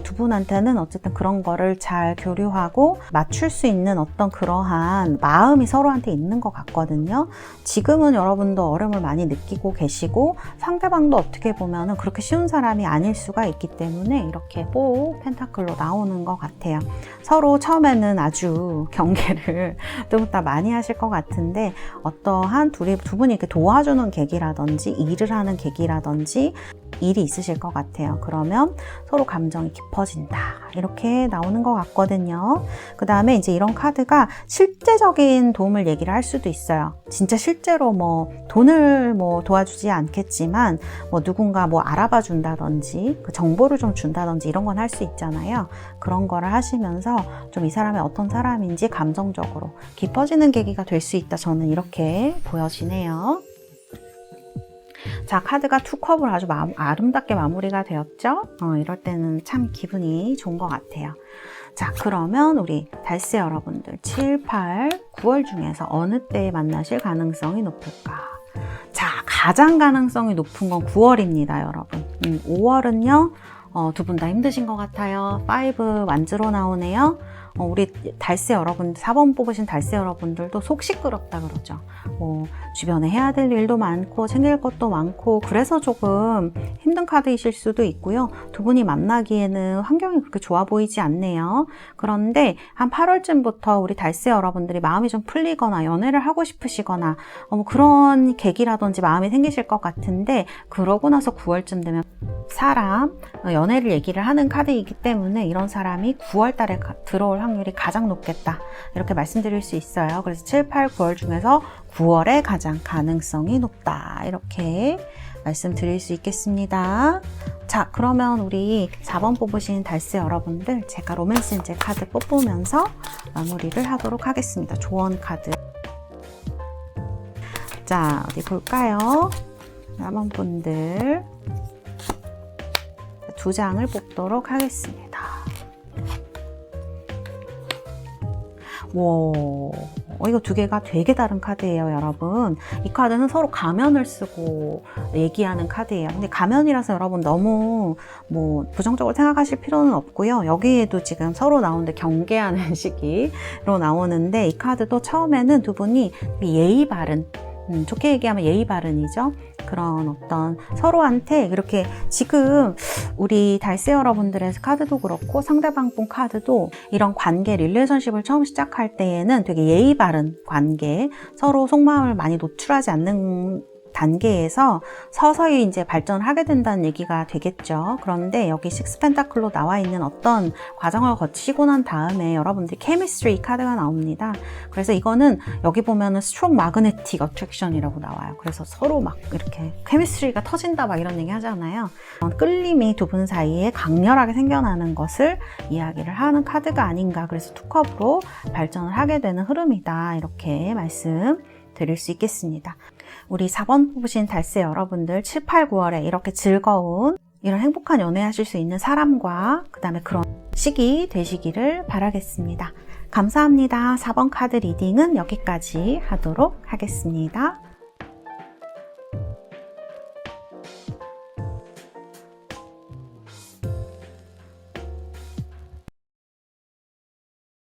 두 분한테는 어쨌든 그런 거를 잘 교류하고 맞출 수 있는 어떤 그러한 마음이 서로한테 있는 것 같거든요. 지금은 여러분도 어려움을 많이 느끼고 계시고 상대방도 어떻게 보면은 그렇게 쉬운 사람이 아닐 수가 있기 때문에 이렇게 펜타클로 나오는 것 같아요. 서로 처음에는 아주 경계를 좀 더 많이 하실 것 같은데 어떠한 두 분이 이렇게 도와주는 계기라든지 일을 하는 계기라든지 일이 있으실 것 같아요. 그러면 서로 감정이 깊어진다 이렇게 나오는 것 같거든요. 그 다음에 이제 이런 카드가 실제적인 도움을 얘기를 할 수도 있어요. 진짜 실제로 뭐 돈을 뭐 도와주지 않겠지만 뭐 누군가 뭐 알아봐 준다든지 그 정보를 좀 준다든지 이런 건 할 수 있잖아요. 그런 거를 하시면서 좀 이 사람이 어떤 사람인지 감정적으로 깊어지는 계기가 될 수 있다. 저는 이렇게 보여지네요. 자, 카드가 투컵으로 아주 아름답게 마무리가 되었죠? 이럴 때는 참 기분이 좋은 것 같아요. 자, 그러면 우리 달세 여러분들 7, 8, 9월 중에서 어느 때에 만나실 가능성이 높을까? 자, 가장 가능성이 높은 건 9월입니다, 여러분. 5월은요, 두 분 다 힘드신 것 같아요. 5 완즈로 나오네요. 우리 달세 여러분들, 4번 뽑으신 달세 여러분들도 속 시끄럽다 그러죠. 뭐 주변에 해야 될 일도 많고 챙길 것도 많고 그래서 조금 힘든 카드이실 수도 있고요. 두 분이 만나기에는 환경이 그렇게 좋아 보이지 않네요. 그런데 한 8월쯤부터 우리 달세 여러분들이 마음이 좀 풀리거나 연애를 하고 싶으시거나 뭐 그런 계기라든지 마음이 생기실 것 같은데 그러고 나서 9월쯤 되면 연애를 얘기를 하는 카드이기 때문에 이런 사람이 9월 달에 들어올 확률이 가장 높겠다 이렇게 말씀드릴 수 있어요. 그래서 7, 8, 9월 중에서 9월에 가장 가능성이 높다 이렇게 말씀드릴 수 있겠습니다. 자, 그러면 우리 4번 뽑으신 달세 여러분들 제가 로맨스 엔젤 카드 뽑으면서 마무리를 하도록 하겠습니다. 조언 카드. 자, 어디 볼까요? 4번 분들 두 장을 뽑도록 하겠습니다. 와, 이거 두 개가 되게 다른 카드예요, 여러분. 이 카드는 서로 가면을 쓰고 얘기하는 카드예요. 근데 가면이라서 여러분 너무 뭐 부정적으로 생각하실 필요는 없고요. 여기에도 지금 서로 나오는데 경계하는 시기로 나오는데 이 카드도 처음에는 두 분이 예의 바른, 좋게 얘기하면 예의 바른이죠. 그런 어떤 서로한테 이렇게 지금 우리 달세 여러분들의 카드도 그렇고 상대방 분 카드도 이런 관계 릴레이션십을 처음 시작할 때에는 되게 예의 바른 관계, 서로 속마음을 많이 노출하지 않는 단계에서 서서히 이제 발전을 하게 된다는 얘기가 되겠죠. 그런데 여기 식스 펜타클로 나와 있는 어떤 과정을 거치고 난 다음에 여러분들이 케미스트리 카드가 나옵니다. 그래서 이거는 여기 보면은 스트롱 마그네틱 어트랙션이라고 나와요. 그래서 서로 막 이렇게 케미스트리가 터진다 막 이런 얘기 하잖아요. 끌림이 두 분 사이에 강렬하게 생겨나는 것을 이야기를 하는 카드가 아닌가. 그래서 투컵으로 발전을 하게 되는 흐름이다. 이렇게 말씀드릴 수 있겠습니다. 우리 4번 뽑으신 달세 여러분들 7, 8, 9월에 이렇게 즐거운 이런 행복한 연애 하실 수 있는 사람과 그 다음에 그런 시기 되시기를 바라겠습니다. 감사합니다. 4번 카드 리딩은 여기까지 하도록 하겠습니다.